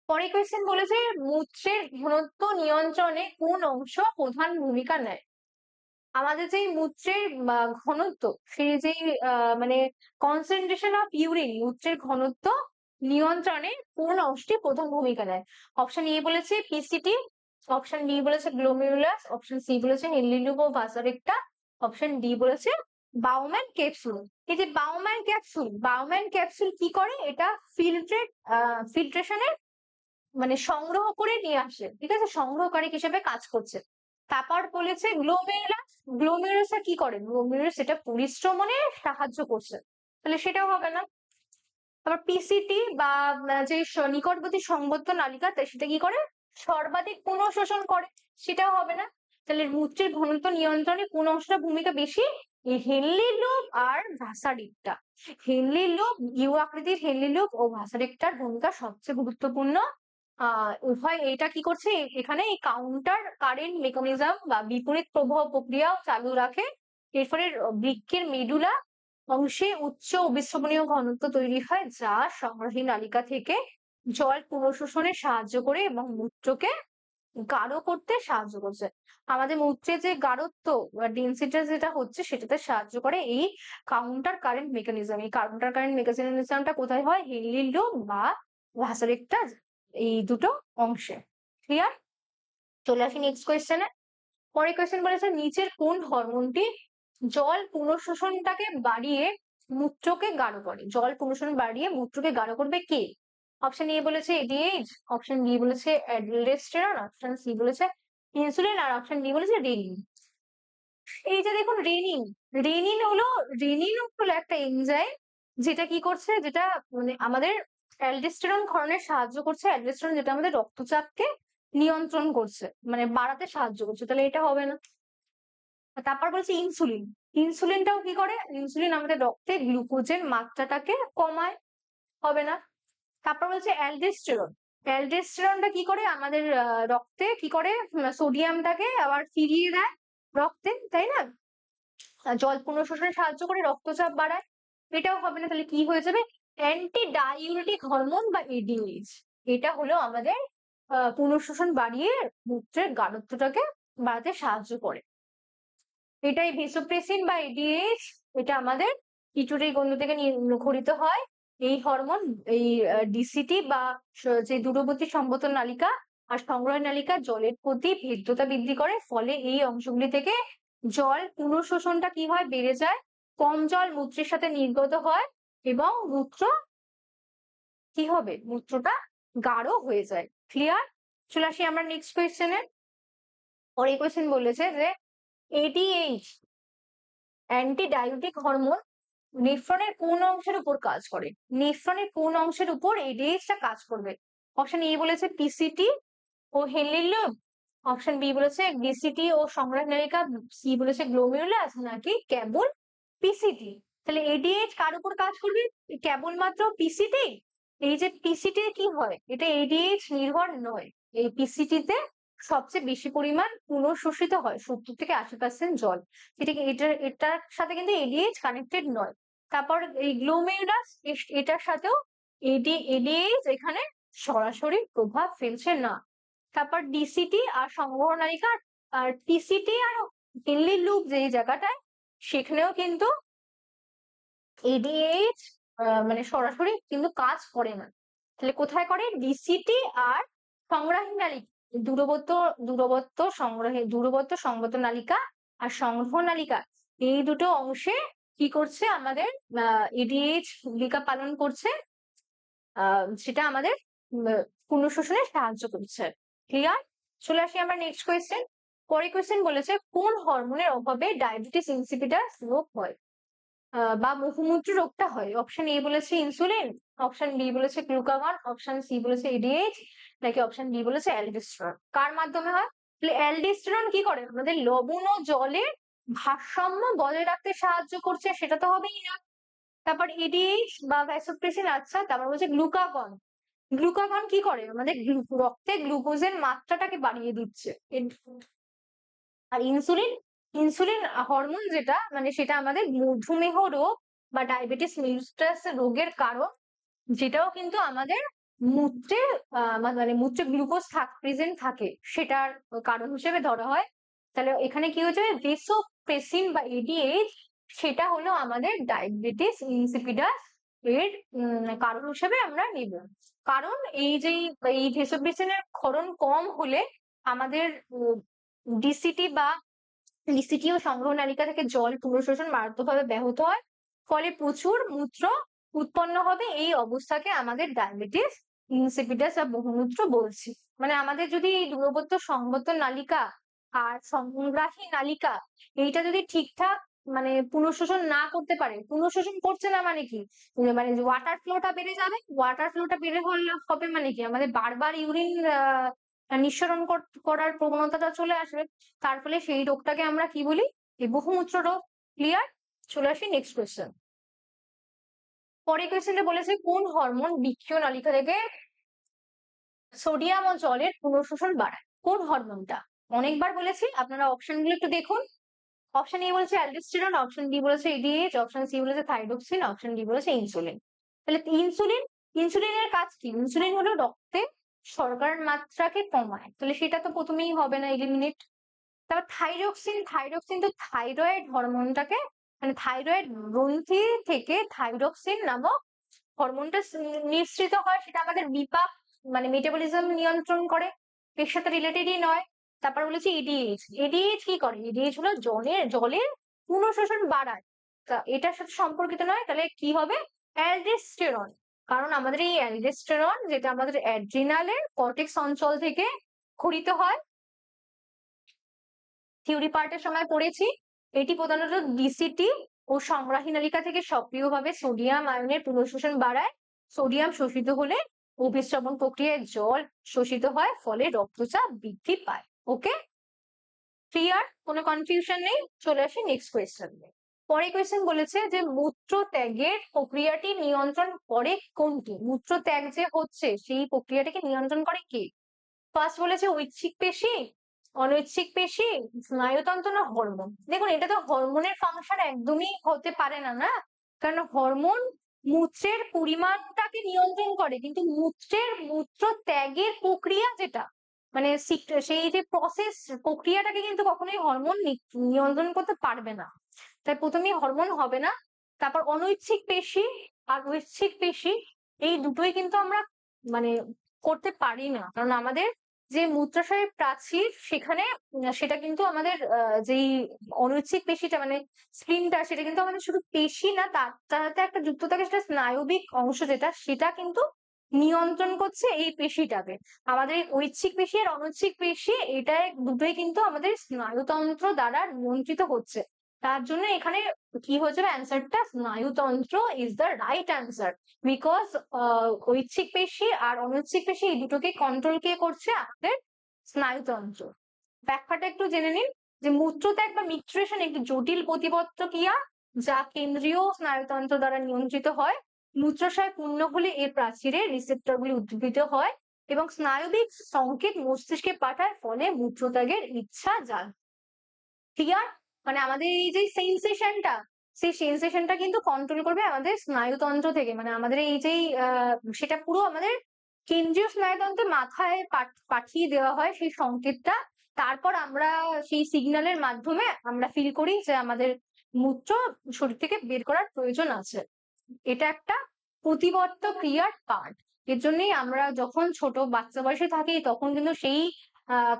পরের কোয়েশ্চেন বলেছে মূত্রের ঘনত্ব নিয়ন্ত্রণে কোন অংশ প্রধান ভূমিকা নেয়? আমাদের যে মূত্রের ঘনত্ব, সেই যে মানে কনসেন্ট্রেশন অফ ইউরিন, মূত্রের ঘনত্ব নিয়ন্ত্রণে কোন অংশটি প্রধান ভূমিকা নেয়? অপশন এ বলেছে পিসিটি, অপশন বি বলেছে গ্লোমেরুলাস, অপশন সি বলেছে হেনলি লুপ ও ভাসারেক্টা, অপশন ডি বলেছে বাউম্যান ক্যাপসুল। এই যে বাউম্যান ক্যাপসুল কি করে? এটা ফিল্ট্রেশনের মানে সংগ্রহ করে নিয়ে আসে, ঠিক আছে, সংগ্রহকারী হিসেবে কাজ করছে। তারপর বলেছে গ্লোমেরুলাস কি করে? গ্লোমেরুলাস এটা পরিশ্রমণে সাহায্য করছে, তাহলে সেটাও হবে না। আবার পিসিটি বা যে নিকটবর্তী সংবদ্ধ নালিকা, সেটা কি করে? সর্বাধিক পুনঃশোষণ করে, সেটাও হবে না। তাহলে মূত্রের ঘনত্ব নিয়ন্ত্রণে কোন অংশটা ভূমিকা বেশি? এই হেনলি লুপ আর ভাসাডিকটা। হেনলি লুপ, ইউ আকৃতির হেনলি লুপ ও ভাসাডিকটার ভূমিকা সবচেয়ে গুরুত্বপূর্ণ। উভয় এটা কি করছে? এখানে এই কাউন্টার কারেন্ট মেকানিজম বা বিপরীত প্রবাহ প্রক্রিয়া চালু রাখে। এর ফলে বৃক্কের মেডুলা অংশে উচ্চ অবিশ্রবণীয় ঘনত্ব তৈরি হয়, যা সংগ্রাহী নালিকা থেকে জল পুনঃশোষণে সাহায্য করে এবং মূত্রকে গাঢ় করতে সাহায্য করছে। আমাদের মূত্রের যে গাঢ়ত্ব বা ডেন্সিটি যেটা হচ্ছে, সেটাতে সাহায্য করে এই কাউন্টার কারেন্ট মেকানিজম। এই কাউন্টার কারেন্ট মেকানিজমটা কোথায় হয়? হেনলি লুপ বা ভাসারেক্টা, এই দুটো অংশে। ক্লিয়ার? চলে আসি নেক্সট কোয়েশ্চেনে। পরের কোয়েশ্চেন বলেছে নিচের কোন হরমোনটি জল পুনঃশোষণটাকে বাড়িয়ে মূত্রকে গাঢ় করে? জল পুনঃশোষণ বাড়িয়ে মূত্রকে গাঢ় করবে কে? অপশন এ বলেছে এডিএইচ, অপশন বি বলেছে অ্যালডোস্টেরন, অপশন সি বলেছে ইনসুলিন, আর অপশন ডি বলেছে রেনিন। এই যে দেখুন রেনিন হলো একটা এনজাইম, যেটা কি করছে, যেটা মানে আমাদের অ্যালডোস্টেরন ক্ষরণে সাহায্য করছে। অ্যালডোস্টেরন যেটা আমাদের রক্তচাপকে নিয়ন্ত্রণ করছে, মানে বাড়াতে সাহায্য করছে, তাহলে এটা হবে না। তারপর বলছে ইনসুলিনটাও কি করে? ইনসুলিন আমাদের রক্তে গ্লুকোজের মাত্রাটাকে কমায়, হবে না। তারপর বলছে অ্যালডোস্টেরনটা কি করে? আমাদের রক্তে কি করে? সোডিয়ামটাকে আবার ফিরিয়ে দেয় রক্তে, তাই না? জল পুনঃশোষণে সাহায্য করে, রক্তচাপ বাড়ায়, এটাও হবে না। তাহলে কি হয়ে যাবে? অ্যান্টি ডাইউরেটিক হরমোন বা এডিএইচ, এটা হলো আমাদের পুনঃশোষণ বাড়িয়ে মূত্রের গাঢ়ত্বটাকে বাড়াতে সাহায্য করে। এটাই ভেসোপ্রেসিন বা এডিএইচ, এটা আমাদের পিটুইটারি গ্রন্থি থেকে ক্ষরিত হয়। এই হরমোন এই ডিসিটি বা যে দূরবর্তী সংবহন নালিকা আর সংগ্রহ নালিকা জলের প্রতি ভেদ্যতা বৃদ্ধি করে, ফলে এই অংশগুলি থেকে জল পুনঃশোষণটা কি হয়? বেড়ে যায়। কম জল মূত্রের সাথে নির্গত হয় এবং কি হবে? মূত্রটা গাঢ় হয়ে যায়। ক্লিয়ার? চলে আসি আমরা নেক্সট কোয়েশ্চেনে। পরে কোয়েশ্চেন বলেছে যে এডিএইচ অ্যান্টি ডায়োটিক হরমোন নেফ্রনের কোন অংশের উপর কাজ করে? নেফ্রনের কোন অংশের উপর এডিএইচটা কাজ করবে? অপশন এ বলেছে পিসিটি ও হেনলি লুপ, অপশন বি বলেছে ডিসিটি ও সংগ্রাহী নালিকা, সি বলেছে গ্লোমেরুলাস, নাকি কেবল পিসিটি? তাহলে এডিএইচ কার উপর কাজ করবে? কেবলমাত্র পিসিটি? এই যে পিসিটি কি হয়? এটা এডিএইচ নির্ভর নয়। এই পিসিটিতে সবচেয়ে বেশি পরিমাণ পুনঃশোষিত হয় 70 থেকে 80% জল, এটার সাথে কিন্তু এডিএইচ কানেক্টেড নয়। তারপর এই গ্লোমেরুলাস, এটার সাথেও এডিএইচ এখানে সরাসরি প্রভাব ফেলছে না। তারপর ডিসিটি আর সংগ্রহ নালিকা আর টিসিটি আর হেনলি লুপ যে জায়গাটায়, সেখানেও কিন্তু এডিএইচ মানে সরাসরি কিন্তু কাজ করে না। তাহলে কোথায় করে? ডিসিটি আর সংগ্রাহী নালিকা, দূরবর্তী সংবহন নালিকা আর সংগ্রহ নালিকা, এই দুটো অংশে কি করছে? আমাদের এডিএইচ ভূমিকা পালন করছে, সেটা আমাদের পুনঃশোষণে সাহায্য করছে। ক্লিয়ার? চলে আসি আমরা নেক্সট কোয়েশ্চেন। পরের কোয়েশ্চেন বলেছে কোন হরমোনের অভাবে ডায়াবেটিস ইনসিপিটাস রোগ হয়? বা বহুমূত্র রোগটা হয়? অপশন এ বলেছে ইনসুলিন, অপশন বি বলেছে গ্লুকাগন, অপশন সি বলেছে এডিএইচ, নাকি অপশন ডি বলেছে অ্যালডোস্টেরন। কার মাধ্যমে হয়? অ্যালডোস্টেরন কি করে? আমাদের লবণ ও জলের ভারসাম্য বজায় রাখতে সাহায্য করছে, সেটা তো হবেই না। তারপর এডিএইচ বা ভ্যাসোপ্রেসিন, আচ্ছা তারপর বলছে গ্লুকাগন। গ্লুকাগন কি করে? আমাদের রক্তে গ্লুকোজের মাত্রাটাকে বাড়িয়ে দিচ্ছে। আর ইনসুলিন, ইনসুলিন হরমোন যেটা, মানে সেটা আমাদের মধুমেহ রোগ বা ডায়াবেটিস মেলিটাস রোগের কারণ, যেটাও কিন্তু আমাদের মূত্রে মানে মূত্রে গ্লুকোজ প্রেজেন্ট থাকে, সেটার কারণ হিসেবে ধরা হয়। তাহলে এখানে কি হচ্ছে? ভেসোপ্রেসিন বা এডিএইচ, সেটা হলো আমাদের ডায়াবেটিস ইনসিপিডাস এর কারণ হিসেবে আমরা নেব। কারণ এই ভেসোপ্রেসিনের ক্ষরণ কম হলে আমাদের ডিসিটি বা ডিসিটি ও সংগ্রহ নালিকা থেকে জল পুনঃশোষণ মারাত্মকভাবে ব্যাহত হয়, ফলে প্রচুর মূত্র উৎপন্ন হবে। এই অবস্থাকে আমাদের ডায়াবেটিস ইনসিপিডাস বা বহুমূত্র বলছি। মানে আমাদের যদি দূরবর্ত সংবর্ত নালিকা আর সংগ্রাহী নালিকা এইটা যদি ঠিকঠাক মানে পুনঃশোষণ না করতে পারে, পুনঃশোষণ করছে না মানে কি? মানে ওয়াটার ফ্লোটা বেড়ে যাবে, ওয়াটার ফ্লোটা বেড়ে হলে হবে মানে কি? আমাদের বারবার ইউরিন নিঃসরণ করার প্রবণতাটা চলে আসবে। তার ফলে সেই রোগটাকে আমরা কি বলি? এই বহুমূত্র রোগ। ক্লিয়ার? চলে আসি নেক্সট কোয়েশ্চেন। পরের কোয়েশ্চেনটা বলেছে কোন হরমোন বৃক্কীয় নালিকা থেকে সোডিয়াম ও জলের পুনঃশোষণ বাড়ায়? কোন হরমোনটা? অনেকবার বলেছি, আপনারা অপশন গুলো একটু দেখুন। অপশন এ বলেছে অ্যালডোস্টেরন, অপশন বি বলেছে এডিএইচ, অপশন সি বলেছে থাইরোক্সিন, অপশন ডি বলেছে ইনসুলিন। তাহলে ইনসুলিন, ইনসুলিনের কাজ কি? ইনসুলিন হলো রক্তে শর্করার মাত্রাকে কমায়, তাহলে সেটা তো প্রথমেই হবে না, এলিমিনেট। তারপর থাইরোক্সিন, থাইরোক্সিন তো থাইরয়েড হরমোনটাকে, মানে থাইরয়েড গ্রন্থি থেকে থাইরোক্সিন নামক হরমোনটা নিঃসৃত হয়, সেটা আমাদের বিপাক মানে মেটাবলিজম নিয়ন্ত্রণ করে, এর সাথে রিলেটেডই নয়। তারপর বলেছি এডিএইচ, এডিএইচ কি করে? এডিএইচ হলো জলের পুনঃশোষণ বাড়ায়, তা এটার সাথে সম্পর্কিত নয়। তাহলে কি হবে? অ্যালডোস্টেরন। কারণ আমাদের এই অ্যালডোস্টেরন যেটা আমাদের অ্যাড্রিনালের কর্টেক্স অঞ্চল থেকে ক্ষরিত হয়, থিওরি পার্টের সময় পড়েছি। এটি প্রধানত ডিসিটি ও সংগ্রাহী নালিকা থেকে সক্রিয়ভাবে সোডিয়াম আয়নের পুনঃশোষণ বাড়ায়। সোডিয়াম শোষিত হলে অভিস্রবণ প্রক্রিয়ায় জল শোষিত হয়, ফলে রক্তচাপ বৃদ্ধি পায়। ওকে, ক্লিয়ার? কোনো কনফিউশন নেই? চলে আসি নেক্সট কোয়েশ্চেন। পরে কোয়েশ্চেন বলেছে যে মূত্র ত্যাগের প্রক্রিয়াটি নিয়ন্ত্রণ করে কোনটি? মূত্র ত্যাগ যে হচ্ছে সেই প্রক্রিয়াটিকে নিয়ন্ত্রণ করে কে? ফার্স্ট বলেছে ঐচ্ছিক পেশি, অনৈচ্ছিক পেশি, স্নায়ুতন্ত্র না হরমোন? দেখুন এটা তো হরমোনের ফাংশন একদমই হতে পারে না, না? কারণ হরমোন মূত্রের পরিমাণটাকে নিয়ন্ত্রণ করে, কিন্তু মূত্র ত্যাগের প্রক্রিয়া যেটা, মানে সেই যে প্রসেস প্রক্রিয়াটাকে কিন্তু কখনোই হরমোন নিয়ন্ত্রণ করতে পারবে না। তাই প্রথমেই হরমোন হবে না। তারপর অনৈচ্ছিক পেশি আর ঐচ্ছিক পেশি, এই দুটোই কিন্তু আমরা মানে করতে পারি না, কারণ আমাদের যে মূত্রাশয়ের প্রাচীর সেখানে সেটা কিন্তু আমাদের যেই অনৈচ্ছিক পেশিটা মানে স্প্লিনটা, সেটা কিন্তু আমাদের শুধু পেশি না, তার সাথে একটা যুক্ত থাকে সেটা স্নায়বিক অংশ, যেটা সেটা কিন্তু নিয়ন্ত্রণ করছে এই পেশিটাকে। আমাদের ঐচ্ছিক পেশি আর অনৈচ্ছিক পেশি এটা দুটোই কিন্তু আমাদের স্নায়ুতন্ত্র দ্বারা নিয়ন্ত্রিত হচ্ছে। তার জন্য এখানে কি হয়ে যাবে? অ্যান্সারটা স্নায়ুতন্ত্র is the right answer, because ঐচ্ছিক পেশি আর অনৈচ্ছিক পেশি এই দুটোকে কন্ট্রোল কে করছে? আমাদের স্নায়ুতন্ত্র। ব্যাখ্যাটা একটু জেনে নিন যে মূত্রত্যাগ বা মিস্ট্রেশন একটি জটিল প্রতিবত্ত ক্রিয়া যা কেন্দ্রীয় স্নায়ুতন্ত্র দ্বারা নিয়ন্ত্রিত হয়। মূত্রাশয় পূর্ণ হলে এর প্রাচীরে রিসেপ্টর গুলি উদ্দীপিত হয় এবং স্নায়বিক সংকেত মস্তিষ্কে পাঠায়, ফলে মূত্রত্যাগের ইচ্ছা জাগে। ক্লিয়ার? মানে আমাদের এই যে সেন্সেশনটা, সেই সেন্সেশনটা কিন্তু কন্ট্রোল করবে আমাদের স্নায়ুতন্ত্র থেকে, মানে আমাদের এই যে সেটা পুরো আমাদের কেন্দ্রীয় স্নায়ুতন্ত্রের মাথায় পাঠিয়ে দেওয়া হয় সেই সংকেতটা। তারপর আমরা সেই সিগন্যালের মাধ্যমে আমরা ফিল করি যে আমাদের মূত্র শরীর থেকে বের করার প্রয়োজন আছে। এটা একটা প্রতিবর্ত ক্রিয়ার পার্ট। এর জন্যই আমরা যখন ছোট বাচ্চা বয়সে থাকি তখন কিন্তু সেই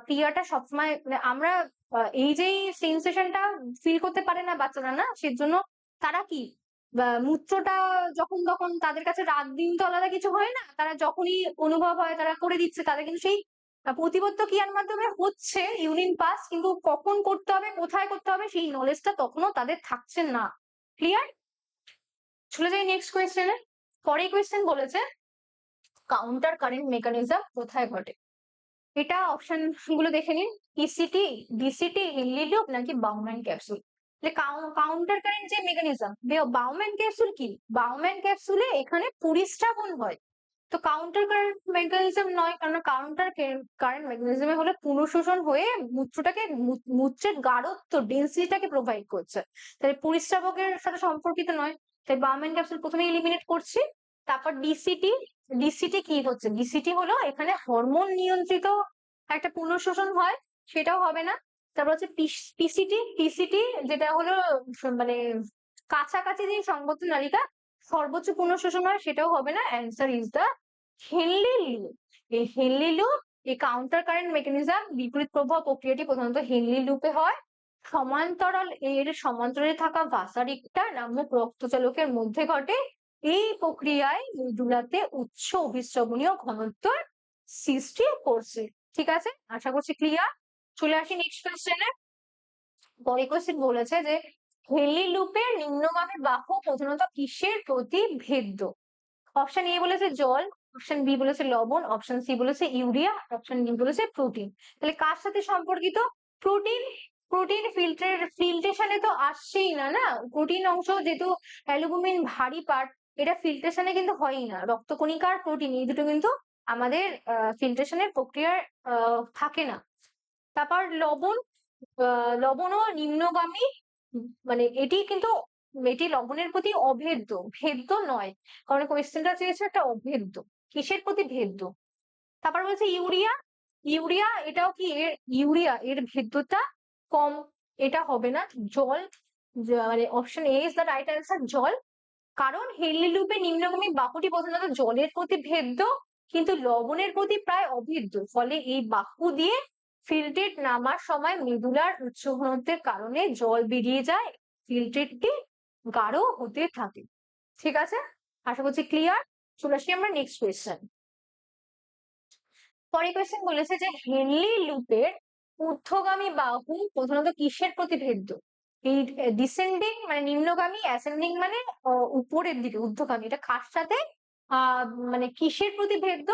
ক্রিয়াটা সবসময় আমরা এই যে সেন্সেশনটা ফিল করতে পারে না বাচ্চারা, না সেজন্য তারা কি মূত্রটা যখন তখন তাদের কাছে রাত দিন তো আলাদা কিছু হয় না, তারা যখনই অনুভব হয় তারা করে দিচ্ছে, তাদের কিন্তু সেই প্রতিবর্ত ক্রিয়ার মাধ্যমে হচ্ছে ইউরিন পাস, কিন্তু কখন করতে হবে কোথায় করতে হবে সেই নলেজটা তখনও তাদের থাকছে না। ক্লিয়ার? চলে যাই নেক্সট কোয়েশ্চেনে। পরের কোয়েশ্চেন বলেছে কাউন্টার কারেন্ট মেকানিজম কোথায় ঘটে? এটা অপশন গুলো দেখে নিন। ইসিটি, ডিসিটি, হিনলি লুপ নাকি বাউম্যান ক্যাপসুল। কাউন্টার কারেন্ট যে মেকানিজম, বাউম্যান ক্যাপসুল কি? বাউম্যান ক্যাপসুলে এখানে পরিস্রাবন হয়। তো কাউন্টার কারেন্ট মেকানিজম নয়, কারণ কাউন্টার কারেন্ট মেকানিজমে হলে পুনঃশোষণ হয়ে মূত্রটাকে মূত্রের গাঢ়ত্ব ডেন্সিটিটাকে প্রোভাইড করছে, তাই পরিস্রাবকের সাথে সম্পর্কিত নয়। তাই বাউম্যান ক্যাপসুল প্রথমে এলিমিনেট করছি। তারপর ডিসিটি, ডিসিটি কি হচ্ছে? ডিসিটি হলো এখানে হরমোন নিয়ন্ত্রিত একটা পুনঃশোষণ হয়, সেটাও হবে না। তারপর হচ্ছে পিসিটি, পিসিটি যেটা হলো মানে কাছাকাছি যে সংবর্ধ নালিকা সর্বোচ্চ পুনঃশোষণ হয়, সেটাও হবে না। Answer is the Henley loop. এই হেনলি লুপ, এই কাউন্টার কারেন্ট মেকানিজম বিপরীত প্রবাহ প্রক্রিয়াটি প্রধানত হেনলি লুপে হয়। সমান্তরাল এর সমান্তরালে থাকা ভাসারিক্তা নামক রক্তচালকের মধ্যে ঘটে। এই প্রক্রিয়ায় মেদুলাতে উচ্চ অভিস্রবণীয় ঘনত্বের সৃষ্টি করছে। ঠিক আছে, আশা করছি ক্লিয়ার। চলে আসি নেক্সট কোয়েশ্চেনে। পরে কোয়েশ্চেন বলেছে যে হেনলি লুপের নিম্নগামী বাহু প্রধানত কিসের প্রতি ভেদ্য? অপশন এ বলেছে জল, অপশন বি বলেছে লবণ, অপশন সি বলেছে ইউরিয়া, অপশন ডি বলেছে প্রোটিন। তাহলে কার সাথে সম্পর্কিত? প্রোটিন। প্রোটিন ফিল্ট্রেশনে তো আসছেই না, না প্রোটিন অংশ যেহেতু অ্যালুমিন ভারী পার্ট, এটা ফিল্ট্রেশনে কিন্তু হয়ই না। রক্তকণিকা আর প্রোটিন এই দুটো কিন্তু আমাদের ফিল্ট্রেশনের প্রক্রিয়ার থাকে না। তারপর লবণ, লবণও নিম্নগামী, মানে এটি কিন্তু এটি লবণের প্রতি অভেদ্য, ভেদ্য নয়, কারণ কোয়েশ্চেনটা চেয়েছে একটা অভেদ্য, কিসের প্রতি ভেদ্য। তারপর বলছে ইউরিয়া, ইউরিয়া এটাও কি এর, ইউরিয়া এর ভেদ্যতা কম, এটা হবে না। জল, মানে option A is the right answer, জল। কারণ হেনলি লুপে নিম্নগামী বাহুটি প্রধানত জলের প্রতি ভেদ্য কিন্তু লবণের প্রতি প্রায় অভেদ্য, ফলে এই বাহু দিয়ে ফিল্ট্রেট নামার সময় মেদুলার উচ্চ ঘনত্বের কারণে জল বেরিয়ে যায়, ফিল্ট্রেটটি গাঢ় হতে থাকে। ঠিক আছে, আশা করছি ক্লিয়ার। চলে আসি আমরা নেক্সট কোয়েশ্চেন। পরে কোয়েশ্চেন বলেছে যে হেনলি লুপের ঊর্ধ্বগামী বাহু প্রধানত কিসের প্রতি ভেদ্য? এই ডিসেন্ডিং মানে নিম্নগামী, অ্যাসেন্ডিং মানে উপরের দিকে ঊর্ধ্বগামী, এটা কার সাথে মানে কিসের প্রতি ভেদ্য?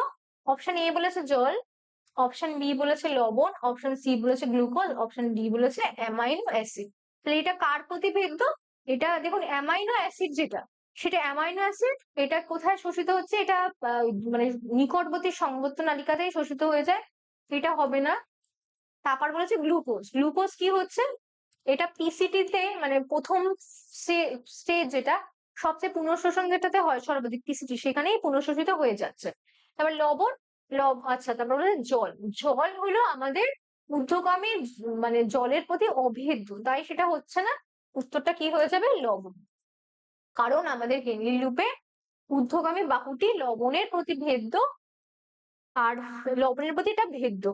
অপশন এ বলেছে জল, অপশন বি বলেছে লবণ, অপশন সি বলেছে গ্লুকোজ, অপশন ডি বলেছে অ্যামাইনো অ্যাসিড। তাহলে এটা কার প্রতি ভেদ্য? এটা দেখুন অ্যামাইনো অ্যাসিড যেটা, সেটা অ্যামাইনো অ্যাসিড, এটা কোথায় শোষিত হচ্ছে? এটা মানে নিকটবর্তী সংবর্ধ নালিকাতেই শোষিত হয়ে যায়, এটা হবে না। তারপর বলেছে গ্লুকোজ, গ্লুকোজ কি হচ্ছে? এটা পিসিটি তে মানে প্রথম স্টেজ যেটা সবচেয়ে পুনঃশোষণ যেটাতে হয় সর্বাধিক পিসিটি, সেখানেই পুনঃশোষিত হয়ে যাচ্ছে। তারপর লবণ, আচ্ছা তারপর বলে জল, জল হলো আমাদের ঊর্ধ্বগামী, মানে জলের প্রতি অভেদ্য, তাই সেটা হচ্ছে না। উত্তরটা কি হয়ে যাবে? লবণ। কারণ আমাদের হেনরি লুপে ঊর্ধ্বগামী বাহুটি লবণের প্রতি ভেদ্য, আর লবণের প্রতি এটা ভেদ্য,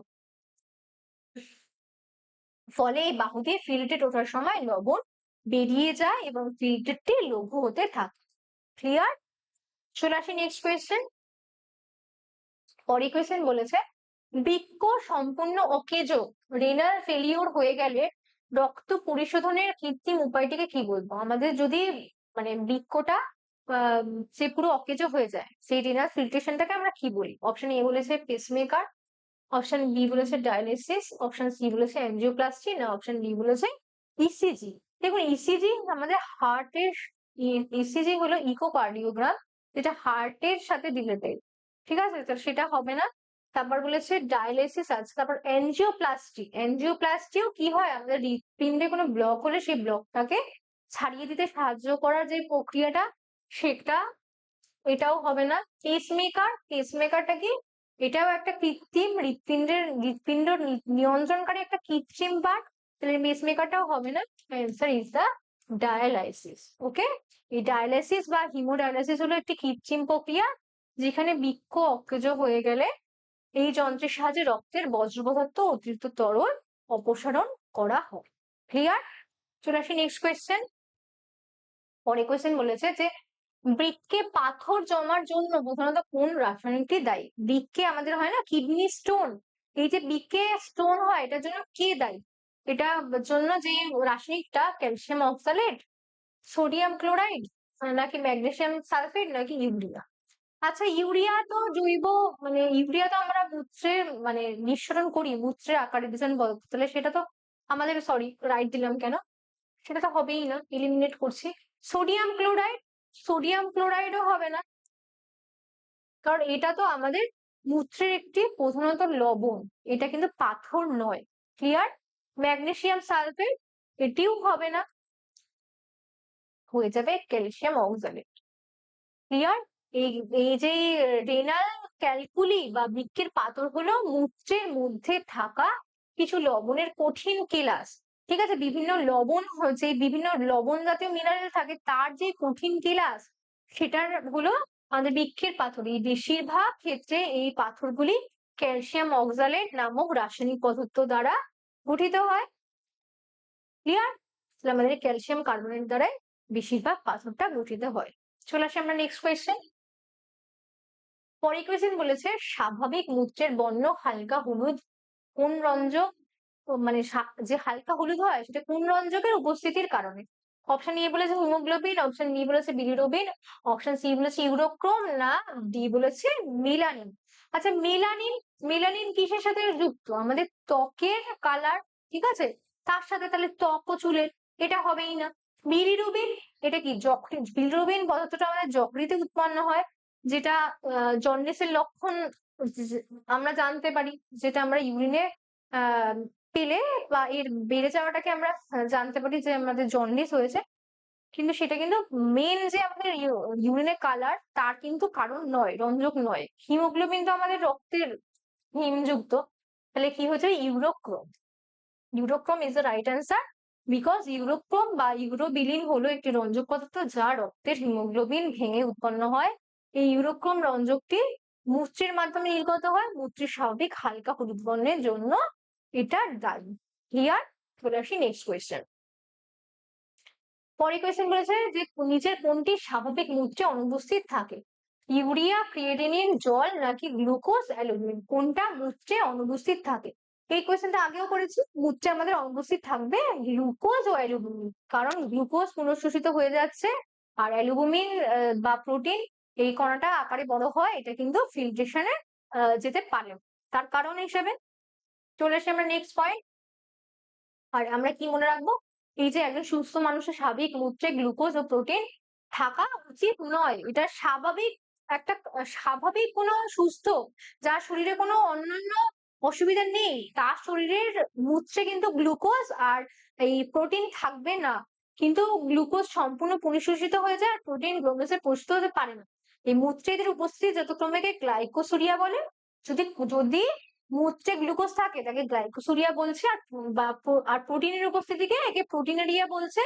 ফলে এই বাহু দিয়ে ফিল্ট্রেট ওঠার সময় লবণ বেরিয়ে যায় এবং ফিল্ট্রেটটি লঘু হতে থাকে। ক্লিয়ার। চলে আসি নেক্সট কোয়েশ্চেন। পরের কোয়েশ্চেন বলেছে বৃক্ক সম্পূর্ণ অকেজ রেনাল ফেলিওর হয়ে গেলে রক্ত পরিশোধনের কৃত্রিম উপায়টিকে কি বলবো? আমাদের যদি মানে বৃক্কটা সে পুরো অকেজো হয়ে যায়, সেই রেনাল ফিল্ট্রেশনটাকে আমরা কি বলি? অপশন এ বলেছে পেসমেকার, অপশন বি বলেছে ডায়ালিসিস, অপশন সি বলেছে অ্যাঞ্জিওপ্লাস্টি, না অপশন ডি বলেছে ইসিজি। দেখুন ইসিজি আমাদের হার্টের, ইসিজি হলো ইকোকার্ডিওগ্রাম, যেটা হার্টের সাথে রিলেটেড। ঠিক আছে, তো সেটা হবে না। তারপর বলেছে ডায়ালিসিস আছে। তারপর অ্যাঞ্জিওপ্লাস্টি, অ্যাঞ্জিওপ্লাস্টিও কি হয়? আমাদের হৃৎপিণ্ডে কোনো ব্লক হলে সেই ব্লকটাকে ছাড়িয়ে দিতে সাহায্য করার যে প্রক্রিয়াটা, সেটা, এটাও হবে না। পেসমেকার, পেসমেকারটা কি? এটাও একটা কৃত্রিম হৃৎপিণ্ড নিয়ন্ত্রণকারী একটা কৃত্রিম পার্ট, তাহলে পেসমেকারটাও হবে না। Answer is the dialysis. Okay, এই ডায়ালাইসিস বা হিমোডায়ালাইসিস হলো একটি কৃত্রিম প্রক্রিয়া যেখানে বৃক্ক অকেজ হয়ে গেলে এই যন্ত্রের সাহায্যে রক্তের বজ্র পদার্থ অতিরিক্ত তরল অপসারণ করা হয়। ক্লিয়ার। চলে আসি নেক্সট কোয়েশ্চেন। পরে কোয়েশ্চেন বলেছে যে বৃক্কে পাথর জমার জন্য প্রধানত কোন রাসায়নিকটি দায়ী? বৃক্কে আমাদের হয় না কিডনি স্টোন, এই যে বৃক্কে স্টোন হয় এটার জন্য কে দায়ী? এটার জন্য যে রাসায়নিকটা ক্যালসিয়াম অক্সালেট, সোডিয়াম ক্লোরাইড, নাকি ম্যাগনেসিয়াম সালফেট নাকি ইউরিয়া? আচ্ছা, ইউরিয়া তো জৈব, মানে ইউরিয়া তো আমরা মূত্রে মানে নিঃসরণ করি মূত্রের আকারে দূষণ পদার্থ, তাহলে সেটা তো আমাদের, সরি রাইট দিলাম কেন, সেটা তো হবেই না, এলিমিনেট করছি। সোডিয়াম ক্লোরাইড, সোডিয়াম ক্লোরাইডও হবে না, কারণ এটা তো আমাদের মূত্রের একটি প্রধানত লবণ, এটা কিন্তু পাথর নয়। ক্লিয়ার? ম্যাগনেসিয়াম সালফেট, এটিও হবে না, হয়ে যাবে ক্যালসিয়াম অক্সালেট। ক্লিয়ার? এই এই যে রেনাল ক্যালকুলি বা বৃক্কের পাথর হলো মূত্রের মধ্যে থাকা কিছু লবণের কঠিন কেলাস। ঠিক আছে, বিভিন্ন লবণ হচ্ছে, বিভিন্ন লবণ জাতীয় মিনারেল থাকে, তার যে কঠিন কেলাস সেটার হলো আমাদের বৃক্কের পাথর। এই বেশিরভাগ ক্ষেত্রে এই পাথরগুলি ক্যালসিয়াম অক্সালেট নামক রাসায়নিক পদার্থ দ্বারা গঠিত হয়। ক্লিয়ার? আমাদের ক্যালসিয়াম কার্বনেট দ্বারাই বেশিরভাগ পাথরটা গঠিত হয়। চলে আসি আমরা নেক্সট কোয়েশ্চেন। পরের কোয়েশ্চেন বলেছে স্বাভাবিক মূত্রের বর্ণ হালকা হলুদ কোন রঞ্জক, মানে যে হালকা হলুদ হয় সেটা কোন রঞ্জকের উপস্থিতির কারণে? অপশন এ বলেছে হিমোগ্লোবিন, অপশন বি বলেছে বিলিরুবিন, অপশন সি বলেছে ইউরোক্রোম, না ডি বলেছে মেলানিন। আচ্ছা, মেলানিন, মেলানিন কিসের সাথে যুক্ত? আমাদের ত্বকের কালার, ঠিক আছে, তার সাথে, তাহলে ত্বক ও চুলের, এটা হবেই না। বিলিরুবিন, এটা কি যকৃৎ, বিলিরুবিন পদার্থটা আমাদের যকৃতে উৎপন্ন হয়, যেটা জন্ডিসের লক্ষণ আমরা জানতে পারি, যেটা আমরা ইউরিনে পেলে বা এর বেড়ে যাওয়াটাকে আমরা জানতে পারি যে আমাদের জন্ডিস হয়েছে। কিন্তু সেটা কিন্তু মেন যে আমাদের ইউরিনের কালার, তার কিন্তু কারণ নয়, রঞ্জক নয়। হিমোগ্লোবিন তো আমাদের রক্তের হিমযুক্ত, তাহলে কি হচ্ছে urochrome. Urochrome is the right answer, because urochrome বা ইউরোবিলিন হলো একটি রঞ্জক পদার্থ যা রক্তের হিমোগ্লোবিন ভেঙে উৎপন্ন হয়। এই ইউরোক্রোম রঞ্জকটি মূত্রের মাধ্যমে নির্গত হয় মূত্রের স্বাভাবিক হালকা হলুদ বর্ণের জন্য, এটা দায়ী। ক্লিয়ার? চলে আসি নেক্সট কোয়েশ্চেন। পরের কোয়েশ্চেন বলেছে যে নিচের কোনটি স্বাভাবিক মূত্রে অনুপস্থিত থাকে? ইউরিয়া, ক্রিয়েটিনিন, জল নাকি গ্লুকোজ, অ্যালুমিন, কোনটা মূত্রে অনুপস্থিত থাকে? এই কোয়েশ্চেনটা আগেও করেছি, মূত্রে আমাদের অনুপস্থিত থাকবে গ্লুকোজ ও অ্যালুমিন, কারণ গ্লুকোজ পুনঃশোষিত হয়ে যাচ্ছে, আর অ্যালুমিন বা প্রোটিন এই কণাটা আকারে বড় হয়, এটা কিন্তু ফিল্ট্রেশনে যেতে পারে, তার কারণ হিসেবে। চলে আসি আমরা নেক্সট পয়েন্ট। আর আমরা কি মনে রাখবো, এই যে একজন সুস্থ মানুষের স্বাভাবিক মূত্রে গ্লুকোজ ও প্রোটিন থাকা উচিত নয়, এটা স্বাভাবিক একটা, স্বাভাবিক কোনো সুস্থ, যার শরীরে কোনো অন্যান্য অসুবিধা নেই, তার শরীরের মূত্রে কিন্তু গ্লুকোজ আর এই প্রোটিন থাকবে না, কিন্তু গ্লুকোজ সম্পূর্ণ পরিশোষিত হয়ে যায় আর প্রোটিন গ্লুকোজে পরিশোধিত হতে পারে না। এই মূত্রে এদের উপস্থিতি যথাক্রমে গ্লাইকোসুরিয়া বলে। যদি যদি মূত্রে গ্লুকোজ থাকে তাকে গ্লাইকোসুরিয়া বলছে, আর প্রোটিনের উপস্থিতিকে একে প্রোটিনারিয়া বলছে।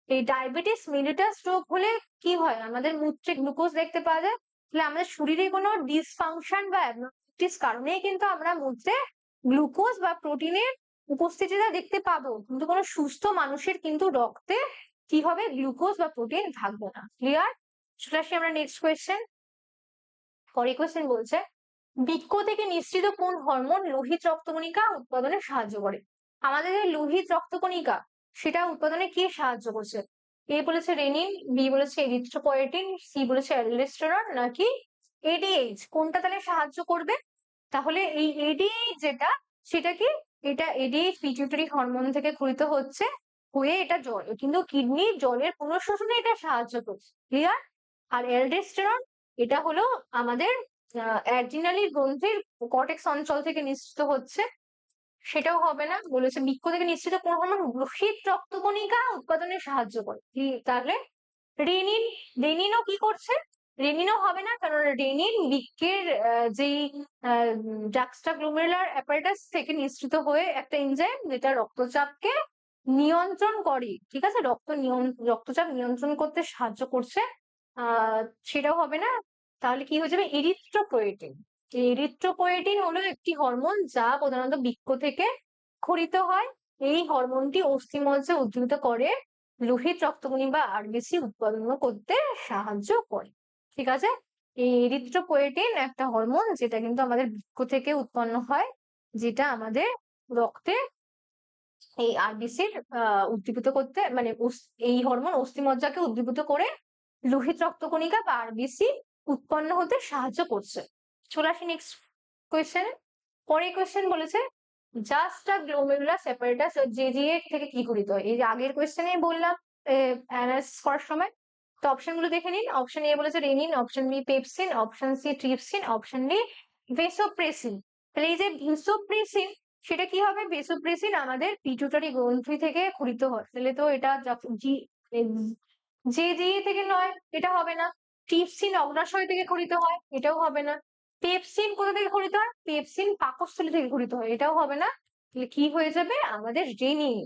এই ডায়াবেটিস মেলিটাস রোগ হলে কি হয়, আমাদের মূত্রে গ্লুকোজ দেখতে পাওয়া যায়, তাহলে আমাদের শরীরে কোনো ডিসফাংশন বা অ্যাবনর্মালিটিস কারণেই কিন্তু আমরা মূত্রে গ্লুকোজ বা প্রোটিনের উপস্থিতিটা দেখতে পাবো, কিন্তু কোনো সুস্থ মানুষের কিন্তু রক্তে কি হবে, গ্লুকোজ বা প্রোটিন থাকবে না। ক্লিয়ার? চলে আসি আমরা নেক্সট কোয়েশ্চেন। পরের কোয়েশ্চেন বলছে বৃক্ক থেকে নিঃসৃত কোন হরমোন লোহিত রক্তকণিকা উৎপাদনে সাহায্য করে? আমাদের যে লোহিত রক্তকণিকা সেটা উৎপাদনে কি সাহায্য করছে? এ বলেছে রেনিন, বি বলেছে এরিথ্রোপয়েটিন, সি বলেছে অ্যালডোস্টেরন, নাকি এডিএইচ, কোনটা তাহলে সাহায্য করবে? তাহলে এই এডিএইচ যেটা, সেটা কি, এটা এডিএইচ পিটুইটারি হরমোন থেকে ক্ষরিত হচ্ছে, হয়ে এটা জল, কিন্তু কিডনির জলের পুনঃশোষণে এটা সাহায্য করছে। ক্লিয়ার? আর অ্যালডোস্টেরন, এটা হলো আমাদের অ্যাড্রিনালি গ্রন্থির কর্টেক্স অঞ্চল থেকে নিঃসৃত হচ্ছে, সেটাও হবে না। বলেছে বৃক্ক থেকে নিঃসৃত কোন হরমোন লোহিত রক্তকণিকা উৎপাদনে সাহায্য করে, কি তাহলে রেনিন, রেনিনও কি করছে? রেনিনও হবে না, কারণ রেনিন বৃক্কের যেই জাক্সটাগ্লোমেরুলার অ্যাপারেটাস থেকে নিঃসৃত হয়ে একটা এনজাইম যেটা রক্তচাপকে নিয়ন্ত্রণ করে, ঠিক আছে, রক্তচাপ নিয়ন্ত্রণ করতে সাহায্য করছে, আহ সেটাও হবে না। তাহলে কি হয়ে যাবে এরিথ্রোপয়েটিন। এরিথ্রোপয়েটিন হলো একটি হরমোন যা প্রধানত বৃক্ক থেকে ক্ষরিত হয়, এই হরমোনটি অস্থিমজ্জা উদ্দীপিত করে লোহিত রক্তকণি বা আরবিসি উৎপাদন করতে সাহায্য করে। ঠিক আছে, এই এরিথ্রোপয়েটিন একটা হরমোন যেটা কিন্তু আমাদের বৃক্ক থেকে উৎপন্ন হয়, যেটা আমাদের রক্তে এই আরবিসির উদ্দীপিত করতে, মানে এই হরমোন অস্থিমজ্জাকে উদ্দীপিত করে লোহিত রক্তকণিকা বা আরবিসি উৎপন্ন হতে সাহায্য করছে। চলে আসি নেক্সট কোয়েশ্চেনে। পরের কোয়েশ্চেন বলেছে জাস্ট আ গ্লোমেরুলার সেপারেটাস জেজিএ থেকে কি গঠিত হয়। এই যে আগের কোয়েশ্চেনেই বললাম অ্যানালাইসিস করার সময়। তো অপশন গুলো দেখে নিন। অপশন এ বলেছে renin, option B pepsin, option C trypsin, option D vasopressin. তাহলে এই যে ভেসোপ্রেসিন সেটা কি হবে? ভেসোপ্রেসিন আমাদের পিটুটারি গ্রন্থি থেকে ক্ষরিত হয়, তাহলে তো এটা জেজিএ থেকে নয়, এটা হবে না। ট্রিপসিন অগ্নাশয় থেকে ক্ষরিত হয়, এটাও হবে না। পেপসিন কোথা থেকে ক্ষরিত হয়? পেপসিন পাকস্থলী থেকে ক্ষরিত হয়, এটাও হবে না। তাহলে কি হয়ে যাবে? আমাদের রেনিন।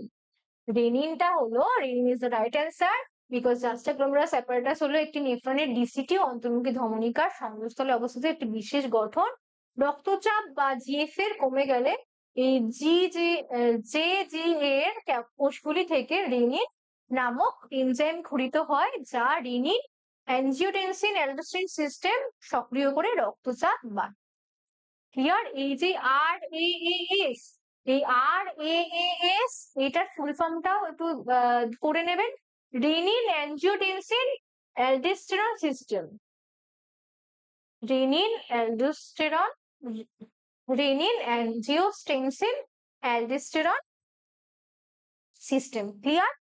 রেনিনটা হলো, renin is the right answer, because juxta glomerulus apparatus হলো একটি নেফ্রনের ডিসিটি অন্তর্মুখী ধমনিকার সংযোগস্থলে অবস্থিত একটি বিশেষ গঠন। রক্তচাপ বা জিএফ এর কমে গেলে এই জে জি এর কোষগুলি থেকে রেনিন নামক এনজাইম ক্ষরিত হয়, যা রেনিন অ্যানজিওটেনসিন অ্যালডোস্টেরিন সিস্টেম সক্রিয় করে রক্তচাপ বাড়ায়। ক্লিয়ার? এই যে আর এ এস, এই আর এ এস এটার ফুল ফর্মটাও একটু করে নেবেন। Renin angiotensin aldosterone system. Renin aldosterone, renin angiotensin aldosterone system. Clear?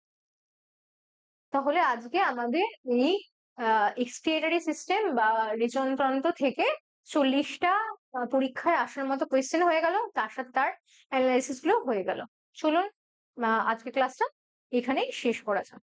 তাহলে আজকে আমাদের এই এক্সক্রিয়েটরি সিস্টেম বা রেচনতন্ত্র থেকে 40টা পরীক্ষায় আসার মতো কোয়েশ্চেন হয়ে গেল, তার সাথে তার অ্যানালাইসিস গুলো হয়ে গেল। চলুন আজকে ক্লাসটা এখানেই শেষ করা যাক।